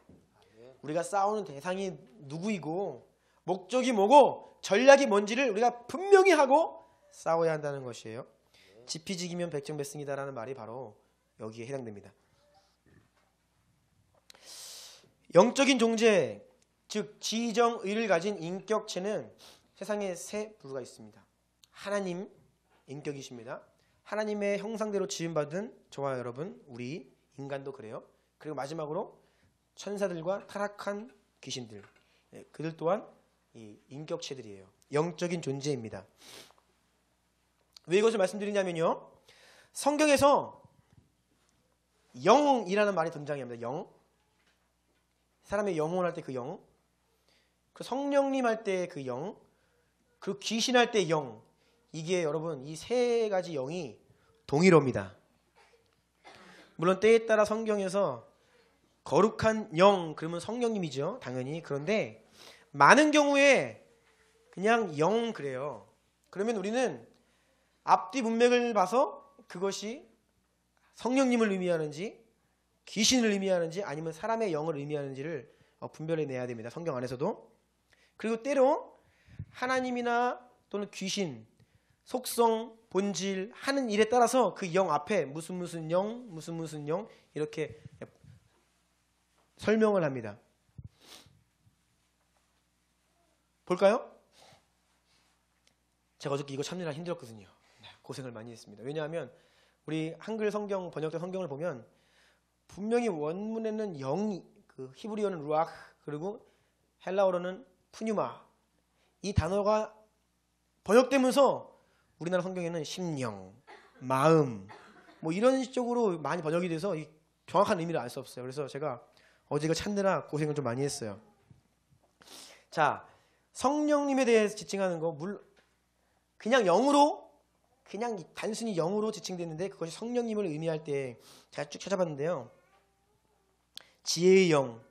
우리가 싸우는 대상이 누구이고 목적이 뭐고 전략이 뭔지를 우리가 분명히 하고 싸워야 한다는 것이에요. 지피지기면 백전백승이다라는 말이 바로 여기에 해당됩니다. 영적인 존재, 즉 지정의를 가진 인격체는 세상에 세 부류가 있습니다. 하나님 인격이십니다. 하나님의 형상대로 지음받은 저와 여러분, 우리 인간도 그래요. 그리고 마지막으로 천사들과 타락한 귀신들, 그들 또한 이 인격체들이에요. 영적인 존재입니다. 왜 이것을 말씀드리냐면요, 성경에서 영이라는 말이 등장합니다. 영, 사람의 영혼할 때 그 영, 그 성령님 할 때 그 영, 그리고 귀신 할 때 영, 이게 여러분 이 세 가지 영이 동일어입니다. 물론 때에 따라 성경에서 거룩한 영 그러면 성령님이죠, 당연히. 그런데 많은 경우에 그냥 영 그래요. 그러면 우리는 앞뒤 문맥을 봐서 그것이 성령님을 의미하는지 귀신을 의미하는지 아니면 사람의 영을 의미하는지를 분별해내야 됩니다. 성경 안에서도. 그리고 때로 하나님이나 또는 귀신, 속성, 본질, 하는 일에 따라서 그 영 앞에 무슨 영, 무슨 영 이렇게 설명을 합니다. 볼까요? 제가 어저께 이거 찾느라 힘들었거든요. 고생을 많이 했습니다. 왜냐하면 우리 한글 성경, 번역된 성경을 보면 분명히 원문에는 영이, 그 히브리어는 루ach, 그리고 헬라어로는 푸뉴마, 이 단어가 번역되면서 우리나라 성경에는 심령, 마음 뭐 이런 식으로 많이 번역이 돼서 이 정확한 의미를 알 수 없어요. 그래서 제가 어제 이거 찾느라 고생을 좀 많이 했어요. 자, 성령님에 대해서 지칭하는 거 그냥 영으로 그냥 단순히 영으로 지칭되는데 그것이 성령님을 의미할 때 제가 쭉 찾아봤는데요. 지혜의 영,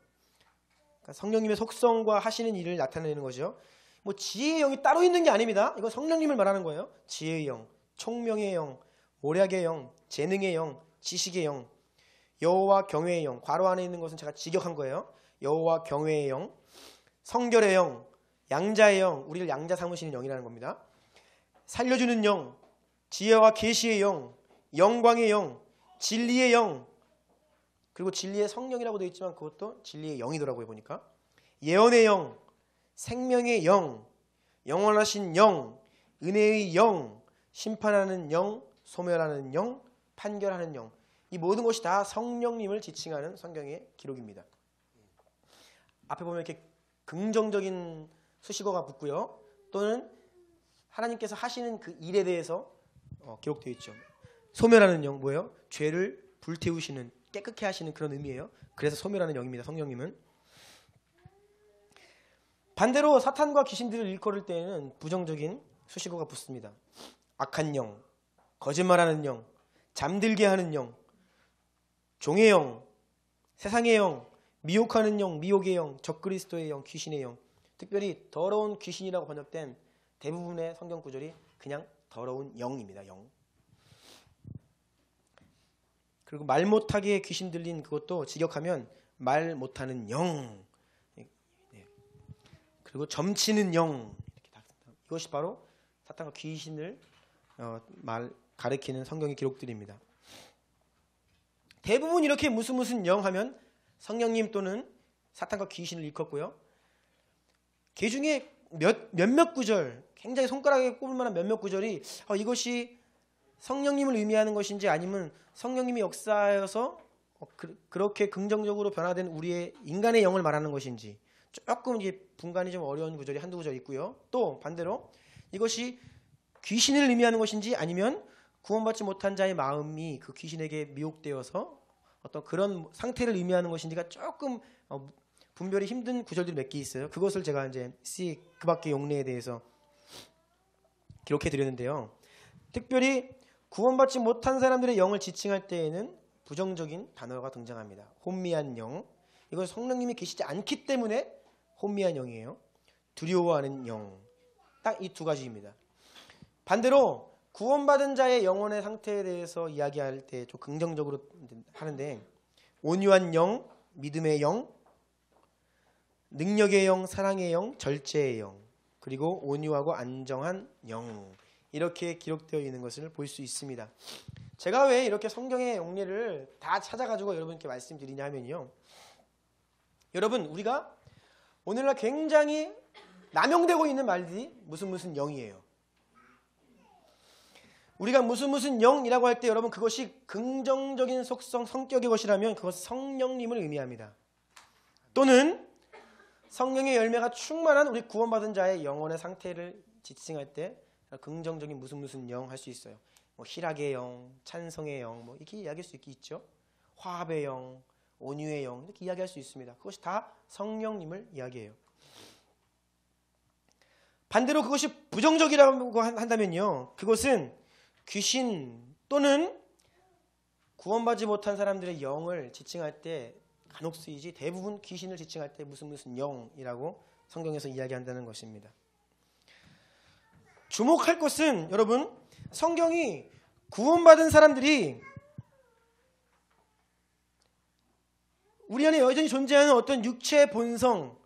그러니까 성령님의 속성과 하시는 일을 나타내는 거죠. 뭐 지혜의 영이 따로 있는 게 아닙니다. 이건 성령님을 말하는 거예요. 지혜의 영, 총명의 영, 모략의 영, 재능의 영, 지식의 영, 여호와 경외의 영. 괄호 안에 있는 것은 제가 직역한 거예요. 여호와 경외의 영, 성결의 영, 양자의 영, 우리를 양자 삼으시는 영이라는 겁니다. 살려주는 영, 지혜와 계시의 영, 영광의 영, 진리의 영, 그리고 진리의 성령이라고 되어 있지만 그것도 진리의 영이더라고요 보니까. 예언의 영, 생명의 영, 영원하신 영, 은혜의 영, 심판하는 영, 소멸하는 영, 판결하는 영. 이 모든 것이 다 성령님을 지칭하는 성경의 기록입니다. 앞에 보면 이렇게 긍정적인 수식어가 붙고요. 또는 하나님께서 하시는 그 일에 대해서 기록되어 있죠. 소멸하는 영 뭐예요? 죄를 불태우시는, 깨끗게 하시는 그런 의미예요. 그래서 소멸하는 영입니다. 성령님은. 반대로 사탄과 귀신들을 일컬을 때에는 부정적인 수식어가 붙습니다. 악한 영, 거짓말하는 영, 잠들게 하는 영, 종의 영, 세상의 영, 미혹하는 영, 미혹의 영, 적그리스도의 영, 귀신의 영. 특별히 더러운 귀신이라고 번역된 대부분의 성경 구절이 그냥 더러운 영입니다. 영. 그리고 말 못하게 귀신 들린 그것도 직역하면 말 못하는 영. 그리고 점치는 영. 이것이 바로 사탄과 귀신을 가리키는 성경의 기록들입니다. 대부분 이렇게 무슨 영 하면 성령님 또는 사탄과 귀신을 일컫고요. 그 중에 몇몇 구절, 굉장히 손가락에 꼽을 만한 몇몇 구절이 이것이 성령님을 의미하는 것인지 아니면 성령님이 역사하여서 그렇게 긍정적으로 변화된 우리의 인간의 영을 말하는 것인지 조금 이제 분간이 좀 어려운 구절이 한두 구절 있고요. 또 반대로 이것이 귀신을 의미하는 것인지 아니면 구원받지 못한 자의 마음이 그 귀신에게 미혹되어서 어떤 그런 상태를 의미하는 것인지가 조금 분별이 힘든 구절들이 몇 개 있어요. 그것을 제가 이제 그 밖의 용례에 대해서 기록해 드렸는데요. 특별히 구원받지 못한 사람들의 영을 지칭할 때에는 부정적인 단어가 등장합니다. 혼미한 영. 이건 성령님이 계시지 않기 때문에 혼미한 영이에요. 두려워하는 영. 딱 이 두 가지입니다. 반대로 구원받은 자의 영혼의 상태에 대해서 이야기할 때 좀 긍정적으로 하는데 온유한 영, 믿음의 영, 능력의 영, 사랑의 영, 절제의 영, 그리고 온유하고 안정한 영. 이렇게 기록되어 있는 것을 볼 수 있습니다. 제가 왜 이렇게 성경의 용례를 다 찾아가지고 여러분께 말씀드리냐 하면요. 여러분 우리가 오늘날 굉장히 남용되고 있는 말들이 무슨 영이에요. 우리가 무슨 영이라고 할 때 여러분 그것이 긍정적인 속성, 성격의 것이라면 그것은 성령님을 의미합니다. 또는 성령의 열매가 충만한 우리 구원받은 자의 영혼의 상태를 지칭할 때 긍정적인 무슨 영 할 수 있어요. 뭐 희락의 영, 찬성의 영, 뭐 이렇게 이야기할 수 있죠. 화합의 영, 온유의 영 이렇게 이야기할 수 있습니다. 그것이 다 성령님을 이야기해요. 반대로 그것이 부정적이라고 한다면요, 그것은 귀신 또는 구원받지 못한 사람들의 영을 지칭할 때 간혹 쓰이지 대부분 귀신을 지칭할 때 무슨 영이라고 성경에서 이야기한다는 것입니다. 주목할 것은 여러분 성경이 구원받은 사람들이 우리 안에 여전히 존재하는 어떤 육체의 본성,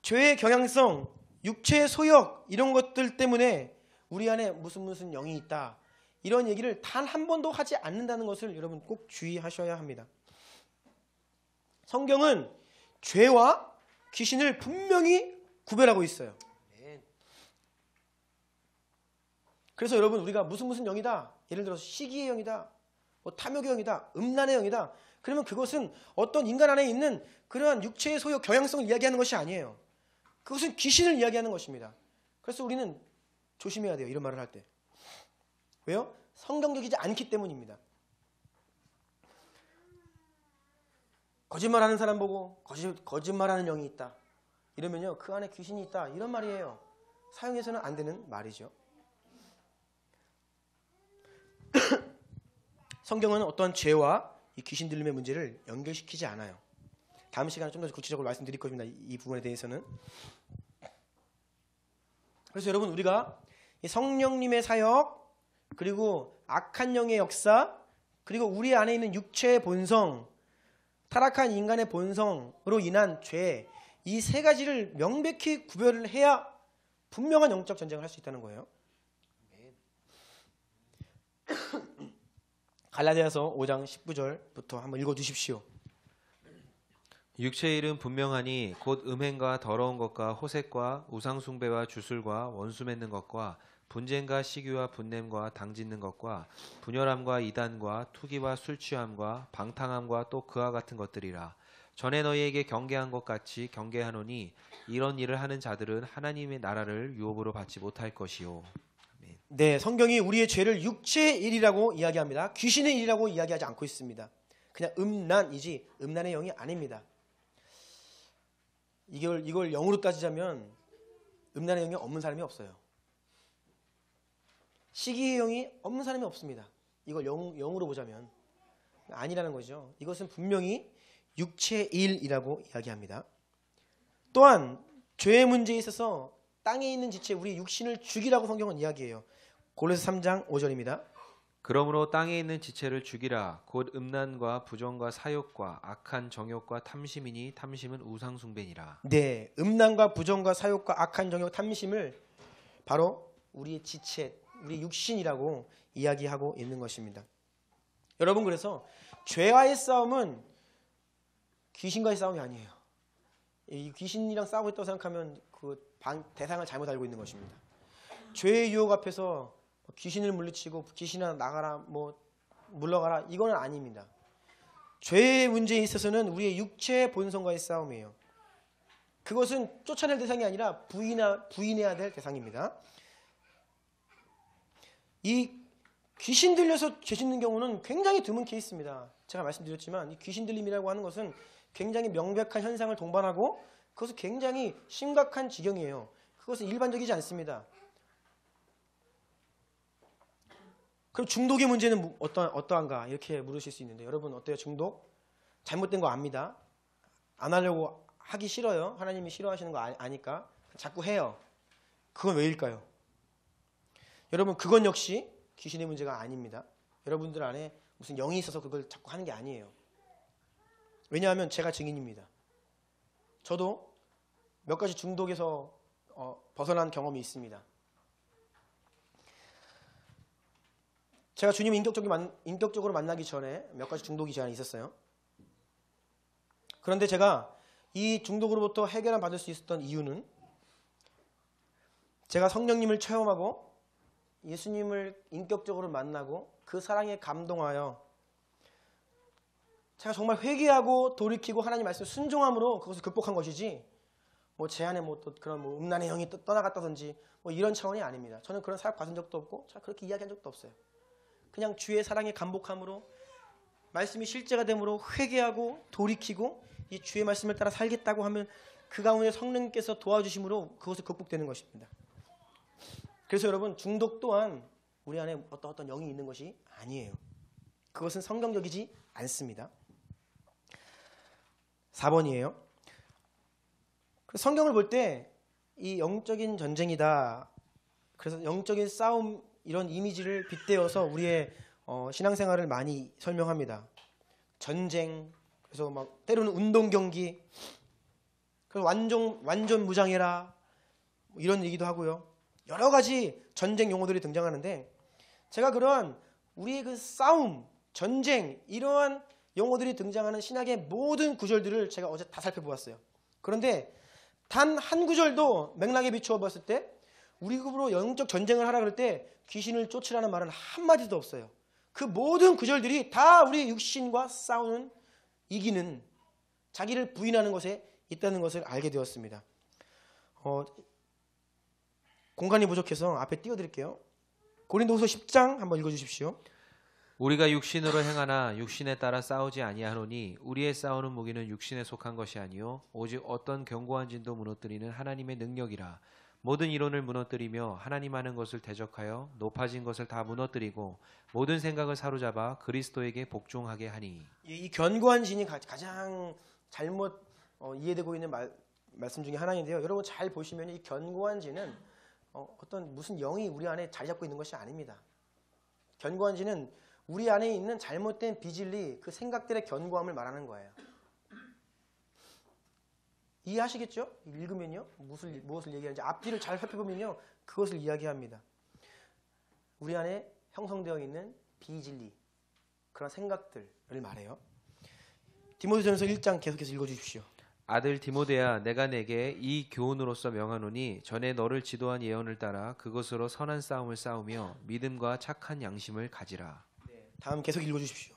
죄의 경향성, 육체의 소욕 이런 것들 때문에 우리 안에 무슨 영이 있다. 이런 얘기를 단 한 번도 하지 않는다는 것을 여러분 꼭 주의하셔야 합니다. 성경은 죄와 귀신을 분명히 구별하고 있어요. 그래서 여러분 우리가 무슨 영이다. 예를 들어서 시기의 영이다. 뭐 탐욕의 영이다. 음란의 영이다. 그러면 그것은 어떤 인간 안에 있는 그러한 육체의 소욕 경향성을 이야기하는 것이 아니에요. 그것은 귀신을 이야기하는 것입니다. 그래서 우리는 조심해야 돼요. 이런 말을 할 때. 왜요? 성경적이지 않기 때문입니다. 거짓말하는 사람 보고 거짓말하는 영이 있다. 이러면요. 그 안에 귀신이 있다. 이런 말이에요. 사용해서는 안 되는 말이죠. 성경은 어떤 죄와 이 귀신 들림의 문제를 연결시키지 않아요. 다음 시간에 좀 더 구체적으로 말씀드릴 겁니다. 이 부분에 대해서는. 그래서 여러분 우리가 이 성령님의 사역 그리고 악한 영의 역사 그리고 우리 안에 있는 육체의 본성 타락한 인간의 본성으로 인한 죄 이 세 가지를 명백히 구별을 해야 분명한 영적 전쟁을 할 수 있다는 거예요. 갈라디아서 5장 19절부터 한번 읽어주십시오. 육체의 일은 분명하니 곧 음행과 더러운 것과 호색과 우상숭배와 주술과 원수 맺는 것과 분쟁과 시기와 분냄과 당짓는 것과 분열함과 이단과 투기와 술취함과 방탕함과 또 그와 같은 것들이라. 전에 너희에게 경계한 것 같이 경계하노니 이런 일을 하는 자들은 하나님의 나라를 유업으로 받지 못할 것이요. 아멘. 네, 성경이 우리의 죄를 육체의 일이라고 이야기합니다. 귀신의 일이라고 이야기하지 않고 있습니다. 그냥 음란이지 음란의 영이 아닙니다. 이걸 영으로 따지자면 음란의 영이 없는 사람이 없어요. 시기의 영이 없는 사람이 없습니다. 이걸 영으로 보자면 아니라는 거죠. 이것은 분명히 육체의 일이라고 이야기합니다. 또한 죄의 문제에 있어서 땅에 있는 지체 우리 육신을 죽이라고 성경은 이야기해요. 골로새 3장 5절입니다. 그러므로 땅에 있는 지체를 죽이라. 곧 음란과 부정과 사욕과 악한 정욕과 탐심이니 탐심은 우상숭배니라. 네, 음란과 부정과 사욕과 악한 정욕, 탐심을 바로 우리의 지체, 우리 육신이라고 이야기하고 있는 것입니다. 여러분 그래서 죄와의 싸움은 귀신과의 싸움이 아니에요. 이 귀신이랑 싸우고 있다고 생각하면 그 대상을 잘못 알고 있는 것입니다. 죄의 유혹 앞에서 귀신을 물리치고 귀신아 나가라 뭐 물러가라 이거는 아닙니다. 죄의 문제에 있어서는 우리의 육체의 본성과의 싸움이에요. 그것은 쫓아낼 대상이 아니라 부인해야 될 대상입니다. 이 귀신 들려서 죄 짓는 경우는 굉장히 드문 케이스입니다. 제가 말씀드렸지만 이 귀신 들림이라고 하는 것은 굉장히 명백한 현상을 동반하고 그것은 굉장히 심각한 지경이에요. 그것은 일반적이지 않습니다. 그럼 중독의 문제는 어떠한가 이렇게 물으실 수 있는데 여러분 어때요? 중독? 잘못된 거 압니다. 안 하려고 하기 싫어요. 하나님이 싫어하시는 거 아니까 자꾸 해요. 그건 왜일까요? 여러분 그건 역시 귀신의 문제가 아닙니다. 여러분들 안에 무슨 영이 있어서 그걸 자꾸 하는 게 아니에요. 왜냐하면 제가 증인입니다. 저도 몇 가지 중독에서 벗어난 경험이 있습니다. 제가 주님을 인격적으로 만나기 전에 몇 가지 중독이 제 안에 있었어요. 그런데 제가 이 중독으로부터 해결을 받을 수 있었던 이유는 제가 성령님을 체험하고 예수님을 인격적으로 만나고 그 사랑에 감동하여 제가 정말 회개하고 돌이키고 하나님 말씀 순종함으로 그것을 극복한 것이지 뭐 제 안에 뭐 또 그런 뭐 음란의 영이 떠나갔다든지 뭐 이런 차원이 아닙니다. 저는 그런 사역 받은 적도 없고 제가 그렇게 이야기한 적도 없어요. 그냥 주의 사랑에 감복함으로 말씀이 실제가 됨으로 회개하고 돌이키고 이 주의 말씀을 따라 살겠다고 하면 그 가운데 성령님께서 도와주심으로 그것을 극복되는 것입니다. 그래서 여러분 중독 또한 우리 안에 어떤 영이 있는 것이 아니에요. 그것은 성경적이지 않습니다. 4번이에요. 성경을 볼 때 이 영적인 전쟁이다. 그래서 영적인 싸움 이런 이미지를 빗대어서 우리의 신앙생활을 많이 설명합니다. 전쟁, 그래서 막 때로는 운동 경기, 그래서 완전 무장해라 이런 얘기도 하고요. 여러 가지 전쟁 용어들이 등장하는데 제가 그러한 우리의 그 싸움, 전쟁 이러한 용어들이 등장하는 신약의 모든 구절들을 제가 어제 다 살펴보았어요. 그런데 단 한 구절도 맥락에 비추어 봤을 때 우리 급으로 영적 전쟁을 하라 그럴 때 귀신을 쫓으라는 말은 한마디도 없어요. 그 모든 구절들이 다 우리 육신과 싸우는 이기는 자기를 부인하는 것에 있다는 것을 알게 되었습니다. 공간이 부족해서 앞에 띄워드릴게요. 고린도후서 10장 한번 읽어주십시오. 우리가 육신으로 행하나 육신에 따라 싸우지 아니하노니 우리의 싸우는 무기는 육신에 속한 것이 아니요 오직 어떤 견고한 진도 무너뜨리는 하나님의 능력이라. 모든 이론을 무너뜨리며 하나님 하는 것을 대적하여 높아진 것을 다 무너뜨리고 모든 생각을 사로잡아 그리스도에게 복종하게 하니. 이 견고한 진이 가장 잘못 이해되고 있는 말씀 중에 하나인데요. 여러분 잘 보시면 이 견고한 진은 어떤 무슨 영이 우리 안에 자리 잡고 있는 것이 아닙니다. 견고한 진은 우리 안에 있는 잘못된 비진리, 그 생각들의 견고함을 말하는 거예요. 이해하시겠죠? 읽으면요. 무엇을 얘기하는지 앞뒤를 잘 살펴보면요. 그것을 이야기합니다. 우리 안에 형성되어 있는 비진리, 그런 생각들을 말해요. 디모데전서 1장 계속해서 읽어주십시오. 아들 디모데야, 내가 내게 이 교훈으로서 명하노니 전에 너를 지도한 예언을 따라 그것으로 선한 싸움을 싸우며 믿음과 착한 양심을 가지라. 다음 계속 읽어주십시오.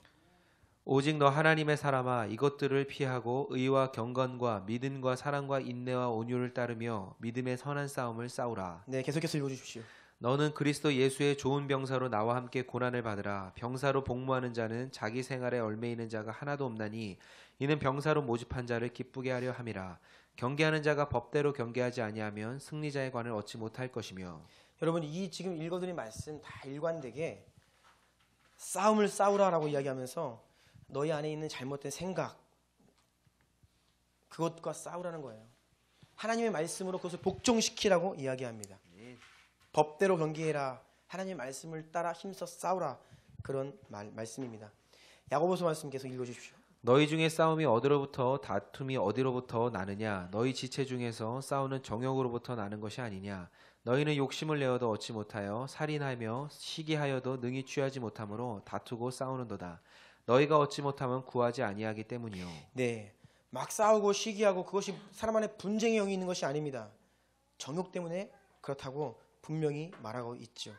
오직 너 하나님의 사람아, 이것들을 피하고 의와 경건과 믿음과 사랑과 인내와 온유를 따르며 믿음의 선한 싸움을 싸우라. 네, 계속해서 읽어주십시오. 너는 그리스도 예수의 좋은 병사로 나와 함께 고난을 받으라. 병사로 복무하는 자는 자기 생활에 얽매이는 자가 하나도 없나니 이는 병사로 모집한 자를 기쁘게 하려 함이라. 경계하는 자가 법대로 경계하지 아니하면 승리자의 관을 얻지 못할 것이며. 여러분 이 지금 읽어드린 말씀 다 일관되게 싸움을 싸우라라고 이야기하면서 너희 안에 있는 잘못된 생각, 그것과 싸우라는 거예요. 하나님의 말씀으로 그것을 복종시키라고 이야기합니다. 법대로 경계해라. 하나님의 말씀을 따라 힘써 싸우라. 그런 말씀입니다. 야고보서 말씀 계속 읽어주십시오. 너희 중에 싸움이 어디로부터 다툼이 어디로부터 나느냐? 너희 지체 중에서 싸우는 정욕으로부터 나는 것이 아니냐? 너희는 욕심을 내어도 얻지 못하여 살인하며 시기하여도 능히 취하지 못하므로 다투고 싸우는도다. 너희가 얻지 못하면 구하지 아니하기 때문이요. 네, 막 싸우고 시기하고 그것이 사람 안에 분쟁의 영이 있는 것이 아닙니다. 정욕 때문에 그렇다고 분명히 말하고 있죠.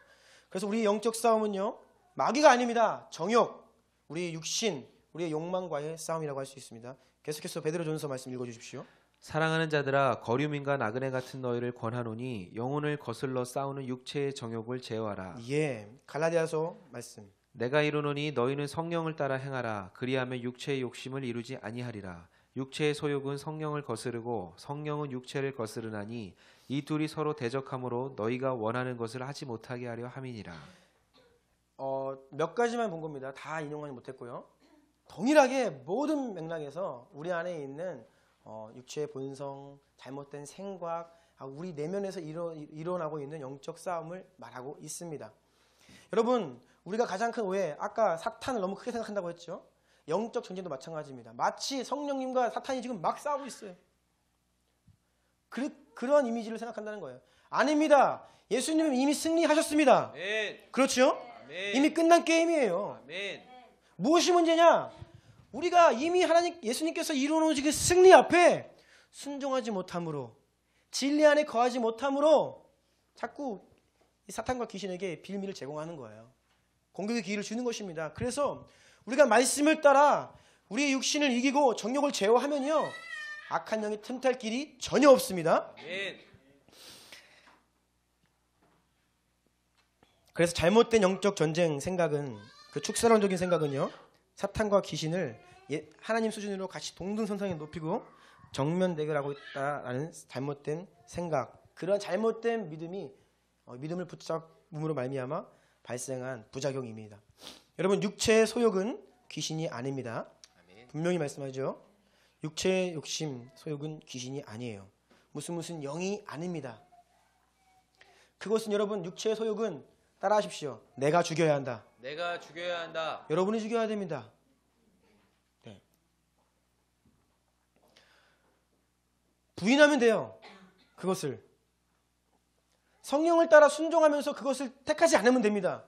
그래서 우리의 영적 싸움은요, 마귀가 아닙니다. 정욕, 우리의 육신, 우리의 욕망과의 싸움이라고 할 수 있습니다. 계속해서 베드로전서 말씀 읽어주십시오. 사랑하는 자들아, 거류민과 나그네 같은 너희를 권하노니 영혼을 거슬러 싸우는 육체의 정욕을 제어하라. 예, 갈라디아서 말씀. 내가 이르노니 너희는 성령을 따라 행하라. 그리하면 육체의 욕심을 이루지 아니하리라. 육체의 소욕은 성령을 거스르고 성령은 육체를 거스르나니 이 둘이 서로 대적하므로 너희가 원하는 것을 하지 못하게 하려 함이니라. 몇 가지만 본 겁니다. 다 인용하지 못했고요. 동일하게 모든 맥락에서 우리 안에 있는 육체의 본성, 잘못된 생각, 우리 내면에서 일어나고 있는 영적 싸움을 말하고 있습니다. 여러분, 우리가 가장 큰 오해, 아까 사탄을 너무 크게 생각한다고 했죠. 영적 전쟁도 마찬가지입니다. 마치 성령님과 사탄이 지금 막 싸우고 있어요. 그런 이미지를 생각한다는 거예요. 아닙니다. 예수님은 이미 승리하셨습니다. 아멘. 그렇죠? 아멘. 이미 끝난 게임이에요. 아멘. 무엇이 문제냐? 우리가 이미 예수님께서 이루어놓은 그 승리 앞에 순종하지 못함으로, 진리 안에 거하지 못함으로 자꾸 이 사탄과 귀신에게 빌미를 제공하는 거예요. 공격의 기회를 주는 것입니다. 그래서 우리가 말씀을 따라 우리의 육신을 이기고 정욕을 제어하면요, 악한 영이 틈탈 길이 전혀 없습니다. 아멘. 그래서 잘못된 영적 전쟁 생각은, 그 축사론적인 생각은요, 사탄과 귀신을 하나님 수준으로 같이 동등선상에 높이고 정면 대결하고 있다라는 잘못된 생각, 그런 잘못된 믿음을 붙잡음으로 말미암아 발생한 부작용입니다. 여러분, 육체의 소욕은 귀신이 아닙니다. 아멘. 분명히 말씀하죠. 육체의 욕심, 소욕은 귀신이 아니에요. 무슨 영이 아닙니다. 그것은 여러분, 육체의 소욕은 따라하십시오. 내가 죽여야 한다. 내가 죽여야 한다. 여러분이 죽여야 됩니다. 네. 부인하면 돼요. 그것을. 성령을 따라 순종하면서 그것을 택하지 않으면 됩니다.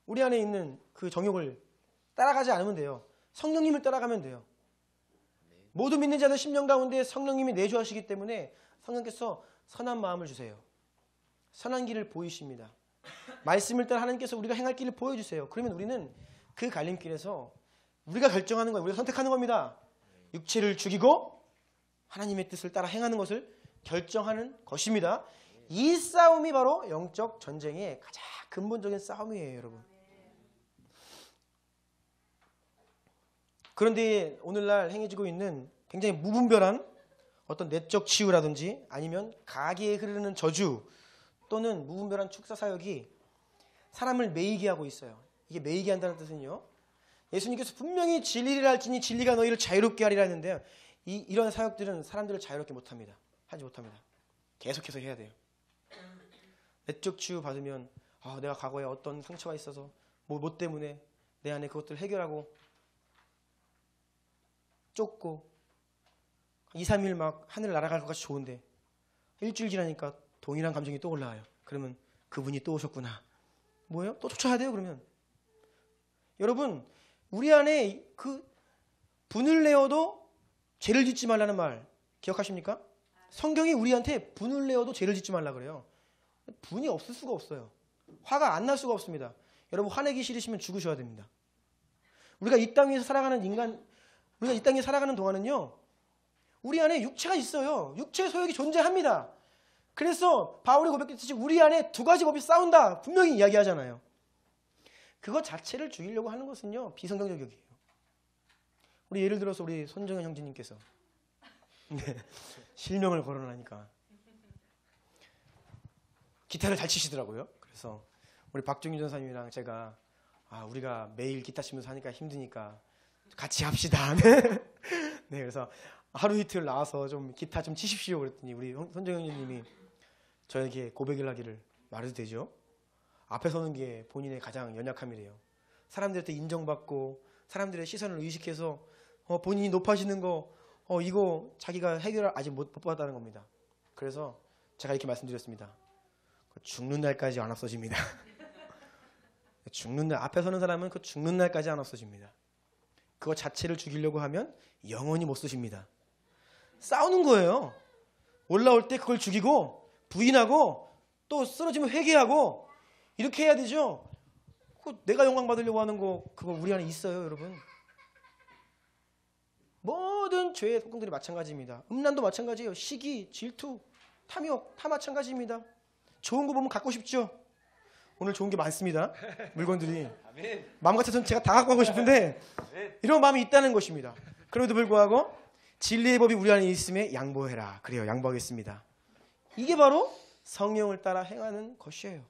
우리 안에 있는 그 정욕을 따라가지 않으면 돼요. 성령님을 따라가면 돼요. 모두 믿는 자들 심령 가운데 성령님이 내주하시기 때문에 성령께서 선한 마음을 주세요. 선한 길을 보이십니다. 말씀을 따라 하나님께서 우리가 행할 길을 보여주세요. 그러면 우리는 그 갈림길에서 우리가 결정하는 거예요. 우리가 선택하는 겁니다. 육체를 죽이고 하나님의 뜻을 따라 행하는 것을 결정하는 것입니다. 이 싸움이 바로 영적 전쟁의 가장 근본적인 싸움이에요, 여러분. 그런데 오늘날 행해지고 있는 굉장히 무분별한 어떤 내적 치유라든지 아니면 가게에 흐르는 저주 또는 무분별한 축사 사역이 사람을 매이게 하고 있어요. 이게 매이게 한다는 뜻은요. 예수님께서 분명히 진리를 알지니 진리가 너희를 자유롭게 하리라 했는데요. 이런 사역들은 사람들을 자유롭게 못합니다. 하지 못합니다. 계속해서 해야 돼요. 내적 치유 받으면 내가 과거에 어떤 상처가 있어서 뭐 때문에 내 안에 그것들을 해결하고 쫓고 2, 3일 막 하늘 날아갈 것 같이 좋은데 일주일 지나니까 동일한 감정이 또 올라와요. 그러면 그분이 또 오셨구나. 뭐예요? 또 쫓아야 돼요 그러면. 여러분 우리 안에 그 분을 내어도 죄를 짓지 말라는 말 기억하십니까? 성경이 우리한테 분을 내어도 죄를 짓지 말라 그래요. 분이 없을 수가 없어요. 화가 안 날 수가 없습니다. 여러분 화내기 싫으시면 죽으셔야 됩니다. 우리가 이 땅에서 살아가는 우리가 이 땅에 살아가는 동안은요. 우리 안에 육체가 있어요. 육체의 소욕이 존재합니다. 그래서 바울이 고백했듯이 우리 안에 두 가지 법이 싸운다. 분명히 이야기하잖아요. 그것 자체를 죽이려고 하는 것은요. 비성경적이에요. 우리 예를 들어서 우리 손정현 형제님께서 실명을 거론하니까 기타를 잘 치시더라고요. 그래서 우리 박종윤 전사님이랑 제가 우리가 매일 기타 치면서 하니까 힘드니까 같이 합시다. 네, 그래서 하루 이틀 나와서 좀 기타 좀 치십시오 그랬더니 우리 손정현 형님이 저에게 고백을 하기를 말해도 되죠? 앞에 서는 게 본인의 가장 연약함이래요. 사람들한테 인정받고 사람들의 시선을 의식해서 본인이 높아지는 거 이거 자기가 해결을 아직 못 받았다는 겁니다. 그래서 제가 이렇게 말씀드렸습니다. 죽는 날까지 안 없어집니다. 죽는 날 앞에 서는 사람은 그 죽는 날까지 안 없어집니다. 그거 자체를 죽이려고 하면 영원히 못 쓰십니다. 싸우는 거예요. 올라올 때 그걸 죽이고 부인하고 또 쓰러지면 회개하고 이렇게 해야 되죠. 내가 영광 받으려고 하는 거 그거 우리 안에 있어요, 여러분. 모든 죄의 속성들이 마찬가지입니다. 음란도 마찬가지예요. 시기, 질투, 탐욕 다 마찬가지입니다. 좋은 거 보면 갖고 싶죠. 오늘 좋은 게 많습니다. 물건들이. 마음 같아서는 제가 다 갖고 가고 싶은데 이런 마음이 있다는 것입니다. 그럼에도 불구하고 진리의 법이 우리 안에 있음에 양보해라. 그래요. 양보하겠습니다. 이게 바로 성령을 따라 행하는 것이에요.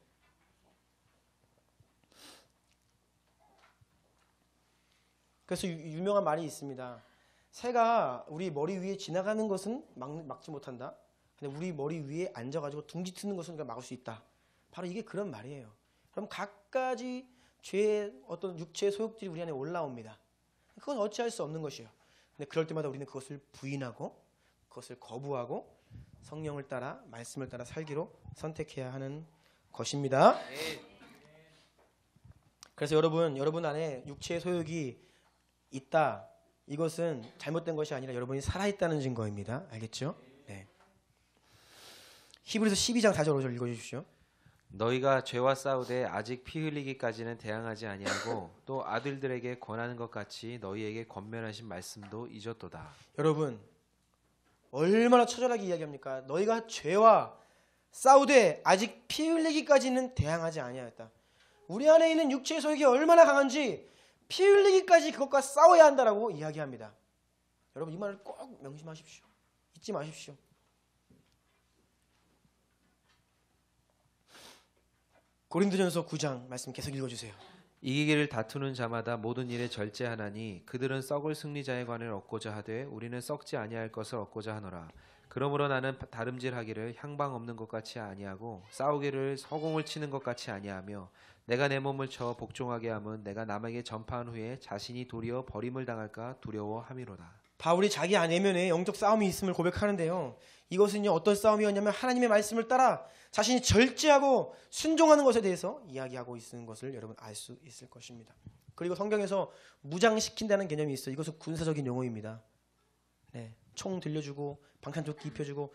그래서 유명한 말이 있습니다. 새가 우리 머리 위에 지나가는 것은 막지 못한다. 근데 우리 머리 위에 앉아가지고 둥지 트는 것은 막을 수 있다. 바로 이게 그런 말이에요. 그럼 각가지 죄의 어떤 육체의 소욕들이 우리 안에 올라옵니다. 그건 어찌할 수 없는 것이에요. 근데 그럴 때마다 우리는 그것을 부인하고 그것을 거부하고 성령을 따라 말씀을 따라 살기로 선택해야 하는 것입니다. 그래서 여러분 안에 육체의 소욕이 있다. 이것은 잘못된 것이 아니라 여러분이 살아있다는 증거입니다. 알겠죠? 네. 히브리서 12장 4절 5절 읽어주십시오. 너희가 죄와 싸우되 아직 피 흘리기까지는 대항하지 아니하고 또 아들들에게 권하는 것 같이 너희에게 권면하신 말씀도 잊었도다. 여러분 얼마나 처절하게 이야기합니까? 너희가 죄와 싸우되 아직 피 흘리기까지는 대항하지 아니하였다. 우리 안에 있는 육체의 소욕이 얼마나 강한지 피 흘리기까지 그것과 싸워야 한다라고 이야기합니다. 여러분 이 말을 꼭 명심하십시오. 잊지 마십시오. 고린도전서 9장 말씀 계속 읽어주세요. 이기기를 다투는 자마다 모든 일에 절제하나니 그들은 썩을 승리자의 관을 얻고자 하되 우리는 썩지 아니할 것을 얻고자 하노라. 그러므로 나는 다름질하기를 향방 없는 것 같이 아니하고 싸우기를 허공을 치는 것 같이 아니하며 내가 내 몸을 쳐 복종하게 함은 내가 남에게 전파한 후에 자신이 도리어 버림을 당할까 두려워함이로다. 바울이 자기 내면에 영적 싸움이 있음을 고백하는데요. 이것은요 어떤 싸움이었냐면 하나님의 말씀을 따라 자신이 절제하고 순종하는 것에 대해서 이야기하고 있는 것을 여러분 알 수 있을 것입니다. 그리고 성경에서 무장시킨다는 개념이 있어요. 이것은 군사적인 용어입니다. 네, 총 들려주고 방탄조끼 입혀주고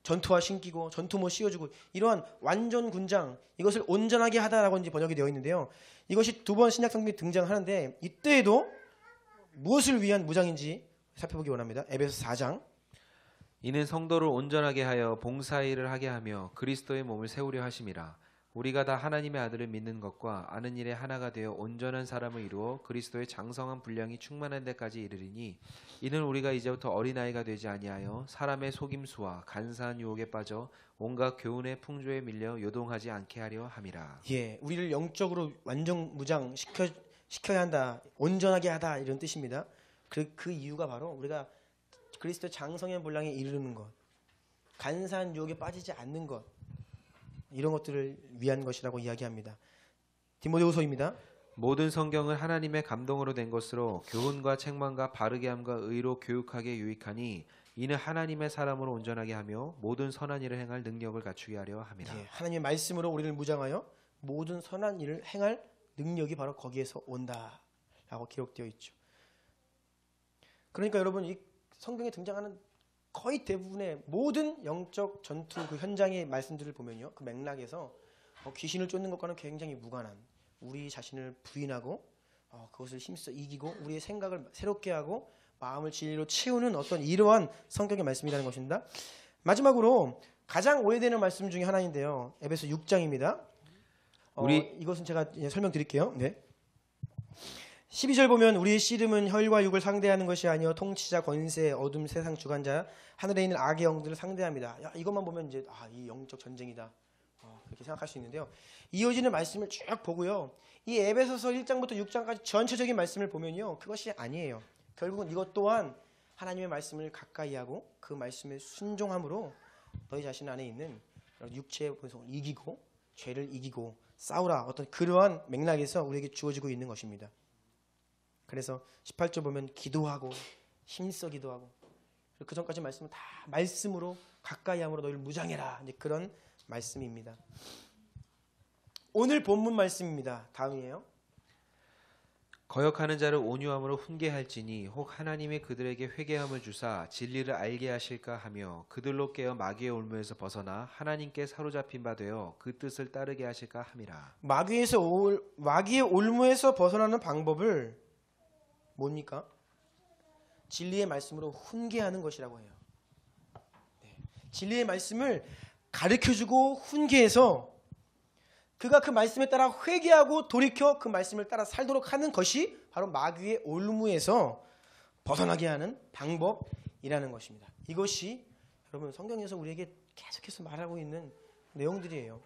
전투화 신기고 전투모 씌워주고 이러한 완전 군장 이것을 온전하게 하다라고 이제 번역이 되어 있는데요. 이것이 두 번 신약 성경에 등장하는데 이때에도 무엇을 위한 무장인지 살펴보기 원합니다. 에베소 4장. 이는 성도를 온전하게 하여 봉사일을 하게 하며 그리스도의 몸을 세우려 하심이라. 우리가 다 하나님의 아들을 믿는 것과 아는 일에 하나가 되어 온전한 사람을 이루어 그리스도의 장성한 분량이 충만한 데까지 이르리니 이는 우리가 이제부터 어린아이가 되지 아니하여 사람의 속임수와 간사한 유혹에 빠져 온갖 교훈의 풍조에 밀려 요동하지 않게 하려 함이라. 예, 우리를 영적으로 완전 무장 시켜야 한다, 온전하게 하다 이런 뜻입니다. 그 이유가 바로 우리가 그리스도 장성의 분량에 이르는 것, 간사한 유혹에 빠지지 않는 것, 이런 것들을 위한 것이라고 이야기합니다. 디모데후서입니다. 모든 성경은 하나님의 감동으로 된 것으로 교훈과 책망과 바르게 함과 의로 교육하게 유익하니 이는 하나님의 사람으로 온전하게 하며 모든 선한 일을 행할 능력을 갖추게 하려 함이라. 예, 하나님의 말씀으로 우리를 무장하여 모든 선한 일을 행할 능력이 바로 거기에서 온다라고 기록되어 있죠. 그러니까 여러분, 이 성경에 등장하는 거의 대부분의 모든 영적 전투 그 현장의 말씀들을 보면요, 그 맥락에서 귀신을 쫓는 것과는 굉장히 무관한, 우리 자신을 부인하고 그것을 힘써 이기고 우리의 생각을 새롭게 하고 마음을 진리로 채우는 어떤 이러한 성경의 말씀이라는 것입니다. 마지막으로 가장 오해되는 말씀 중에 하나인데요, 에베소 6장입니다. 이것은 제가 설명드릴게요. 네. 12절 보면 우리의 씨름은 혈과 육을 상대하는 것이 아니요 통치자, 권세, 어둠 세상 주관자, 하늘에 있는 악의 영들을 상대합니다. 야, 이것만 보면 이제 이 영적 전쟁이다, 그렇게 생각할 수 있는데요. 이어지는 말씀을 쭉 보고요, 이 에베소서 1장부터 6장까지 전체적인 말씀을 보면요, 그것이 아니에요. 결국은 이것 또한 하나님의 말씀을 가까이 하고 그 말씀에 순종함으로 너희 자신 안에 있는 육체의 본성을 이기고 죄를 이기고 싸우라, 어떤 그러한 맥락에서 우리에게 주어지고 있는 것입니다. 그래서 18절 보면 기도하고 힘써 기도하고, 그 전까지 말씀은 다 말씀으로 가까이 함으로 너희를 무장해라, 이제 그런 말씀입니다. 오늘 본문 말씀입니다. 다음이에요. 거역하는 자를 온유함으로 훈계할지니 혹 하나님이 그들에게 회개함을 주사 진리를 알게 하실까 하며 그들로 깨어 마귀의 올무에서 벗어나 하나님께 사로잡힌 바 되어 그 뜻을 따르게 하실까 함이라. 마귀의 올무에서 벗어나는 방법을 뭡니까? 진리의 말씀으로 훈계하는 것이라고 해요. 네. 진리의 말씀을 가르쳐주고 훈계해서 그가 그 말씀에 따라 회개하고 돌이켜 그 말씀을 따라 살도록 하는 것이 바로 마귀의 올무에서 벗어나게 하는 방법이라는 것입니다. 이것이 여러분 성경에서 우리에게 계속해서 말하고 있는 내용들이에요.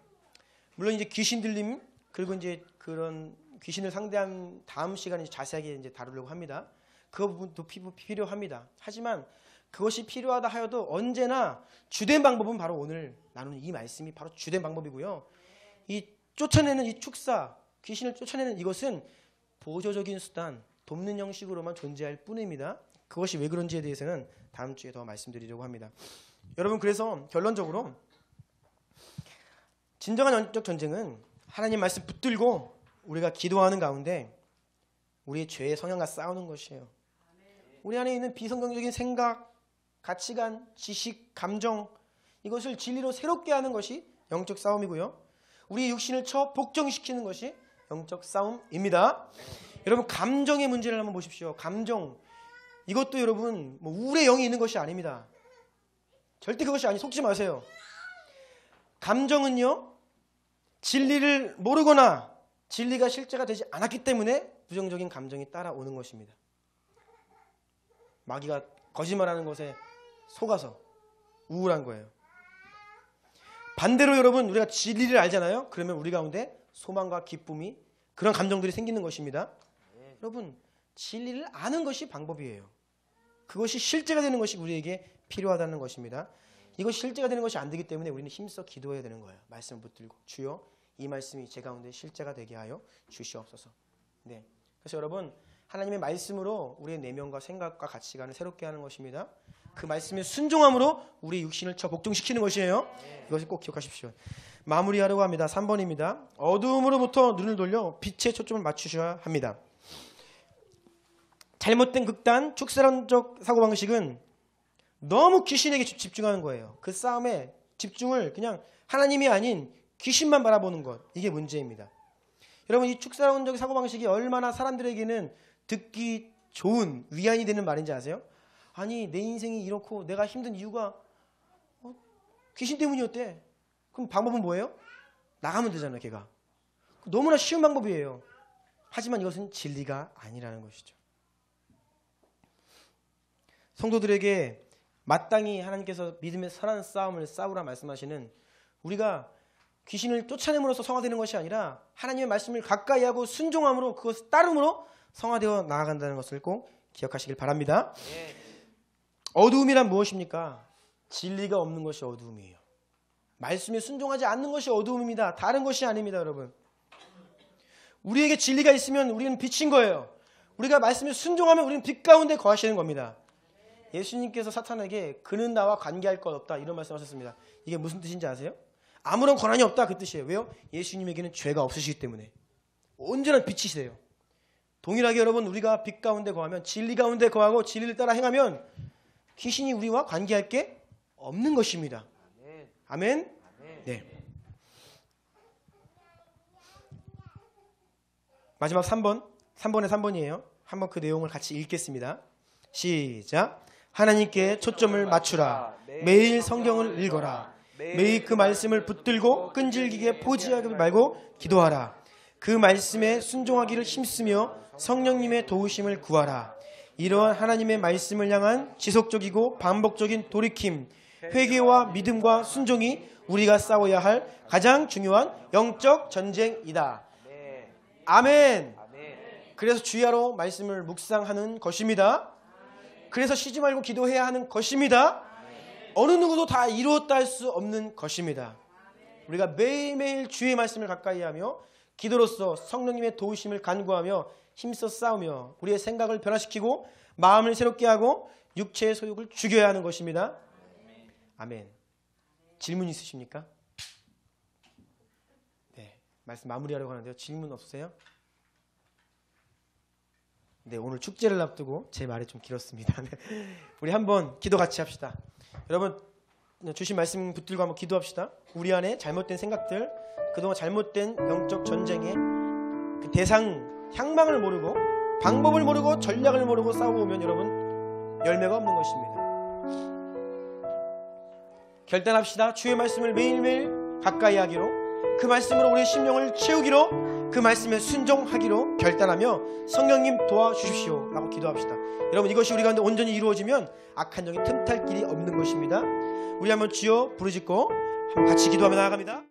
물론 이제 귀신 들림, 그리고 이제 그런 귀신을 상대한 다음 시간에 자세하게 이제 다루려고 합니다. 그 부분도 필요합니다. 하지만 그것이 필요하다 하여도 언제나 주된 방법은 바로 오늘 나누는 이 말씀이 바로 주된 방법이고요. 이 쫓아내는 이 축사, 귀신을 쫓아내는 이것은 보조적인 수단, 돕는 형식으로만 존재할 뿐입니다. 그것이 왜 그런지에 대해서는 다음 주에 더 말씀드리려고 합니다. 여러분, 그래서 결론적으로 진정한 영적 전쟁은 하나님 말씀 붙들고 우리가 기도하는 가운데 우리의 죄의 성향과 싸우는 것이에요. 우리 안에 있는 비성경적인 생각, 가치관, 지식, 감정, 이것을 진리로 새롭게 하는 것이 영적 싸움이고요. 우리의 육신을 쳐 복종시키는 것이 영적 싸움입니다. 여러분, 감정의 문제를 한번 보십시오. 감정, 이것도 여러분 우울의 영이 있는 것이 아닙니다. 절대 그것이 아니, 속지 마세요. 감정은요, 진리를 모르거나 진리가 실제가 되지 않았기 때문에 부정적인 감정이 따라오는 것입니다. 마귀가 거짓말하는 것에 속아서 우울한 거예요. 반대로 여러분, 우리가 진리를 알잖아요. 그러면 우리 가운데 소망과 기쁨이, 그런 감정들이 생기는 것입니다. 여러분, 진리를 아는 것이 방법이에요. 그것이 실제가 되는 것이 우리에게 필요하다는 것입니다. 이것이 실제가 되는 것이 안 되기 때문에 우리는 힘써 기도해야 되는 거예요. 말씀을 붙들고, 주여 이 말씀이 제 가운데 실제가 되게 하여 주시옵소서. 네. 그래서 여러분, 하나님의 말씀으로 우리의 내면과 생각과 가치관을 새롭게 하는 것입니다. 그 말씀에 순종함으로 우리 육신을 쳐 복종시키는 것이에요. 이것을 꼭 기억하십시오. 마무리하려고 합니다. 3번입니다. 어두움으로부터 눈을 돌려 빛에 초점을 맞추셔야 합니다. 잘못된 극단, 축사론적 사고방식은 너무 귀신에게 집중하는 거예요. 그 싸움에 집중을 그냥 하나님이 아닌 귀신만 바라보는 것, 이게 문제입니다. 여러분, 이 축사론적 사고방식이 얼마나 사람들에게는 듣기 좋은 위안이 되는 말인지 아세요? 아니, 내 인생이 이렇고 내가 힘든 이유가 귀신 때문이었대. 그럼 방법은 뭐예요? 나가면 되잖아요. 걔가. 너무나 쉬운 방법이에요. 하지만 이것은 진리가 아니라는 것이죠. 성도들에게 마땅히 하나님께서 믿음의 선한 싸움을 싸우라 말씀하시는, 우리가 귀신을 쫓아냄으로써 성화되는 것이 아니라 하나님의 말씀을 가까이 하고 순종함으로, 그것을 따름으로 성화되어 나아간다는 것을 꼭 기억하시길 바랍니다. 어두움이란 무엇입니까? 진리가 없는 것이 어두움이에요. 말씀에 순종하지 않는 것이 어두움입니다. 다른 것이 아닙니다, 여러분. 우리에게 진리가 있으면 우리는 빛인 거예요. 우리가 말씀에 순종하면 우리는 빛 가운데 거하시는 겁니다. 예수님께서 사탄에게 그는 나와 관계할 것 없다 이런 말씀하셨습니다. 이게 무슨 뜻인지 아세요? 아무런 권한이 없다 그 뜻이에요. 왜요? 예수님에게는 죄가 없으시기 때문에 온전한 빛이세요. 동일하게 여러분, 우리가 빛 가운데 거하면, 진리 가운데 거하고 진리를 따라 행하면 귀신이 우리와 관계할 게 없는 것입니다. 아멘. 네. 마지막 3번의 3번이에요. 한번 그 내용을 같이 읽겠습니다. 시작. 하나님께 초점을 맞추라. 매일 성경을 읽어라. 매일 그 말씀을 붙들고 끈질기게 포기하지 말고 기도하라. 그 말씀에 순종하기를 힘쓰며 성령님의 도우심을 구하라. 이러한 하나님의 말씀을 향한 지속적이고 반복적인 돌이킴, 회개와 믿음과 순종이 우리가 싸워야 할 가장 중요한 영적 전쟁이다. 아멘. 그래서 주야로 말씀을 묵상하는 것입니다. 그래서 쉬지 말고 기도해야 하는 것입니다. 어느 누구도 다 이루었다 할 수 없는 것입니다. 우리가 매일매일 주의 말씀을 가까이 하며 기도로서 성령님의 도우심을 간구하며 힘써 싸우며 우리의 생각을 변화시키고 마음을 새롭게 하고 육체의 소욕을 죽여야 하는 것입니다. 아멘. 질문 있으십니까? 네, 말씀 마무리하려고 하는데요. 질문 없으세요? 네, 오늘 축제를 앞두고 제 말이 좀 길었습니다. 네. 우리 한번 기도 같이 합시다. 여러분, 주신 말씀 붙들고 한번 기도합시다. 우리 안에 잘못된 생각들, 그동안 잘못된 영적 전쟁의 그 대상, 향망을 모르고 방법을 모르고 전략을 모르고 싸워오면 여러분 열매가 없는 것입니다. 결단합시다. 주의 말씀을 매일매일 가까이 하기로, 그 말씀으로 우리의 심령을 채우기로, 그 말씀에 순종하기로 결단하며 성령님 도와주십시오 라고 기도합시다. 여러분, 이것이 우리 가운데 온전히 이루어지면 악한 영이 틈탈 길이 없는 것입니다. 우리 한번 주여 부르짖고 한번 같이 기도하며 나아갑니다.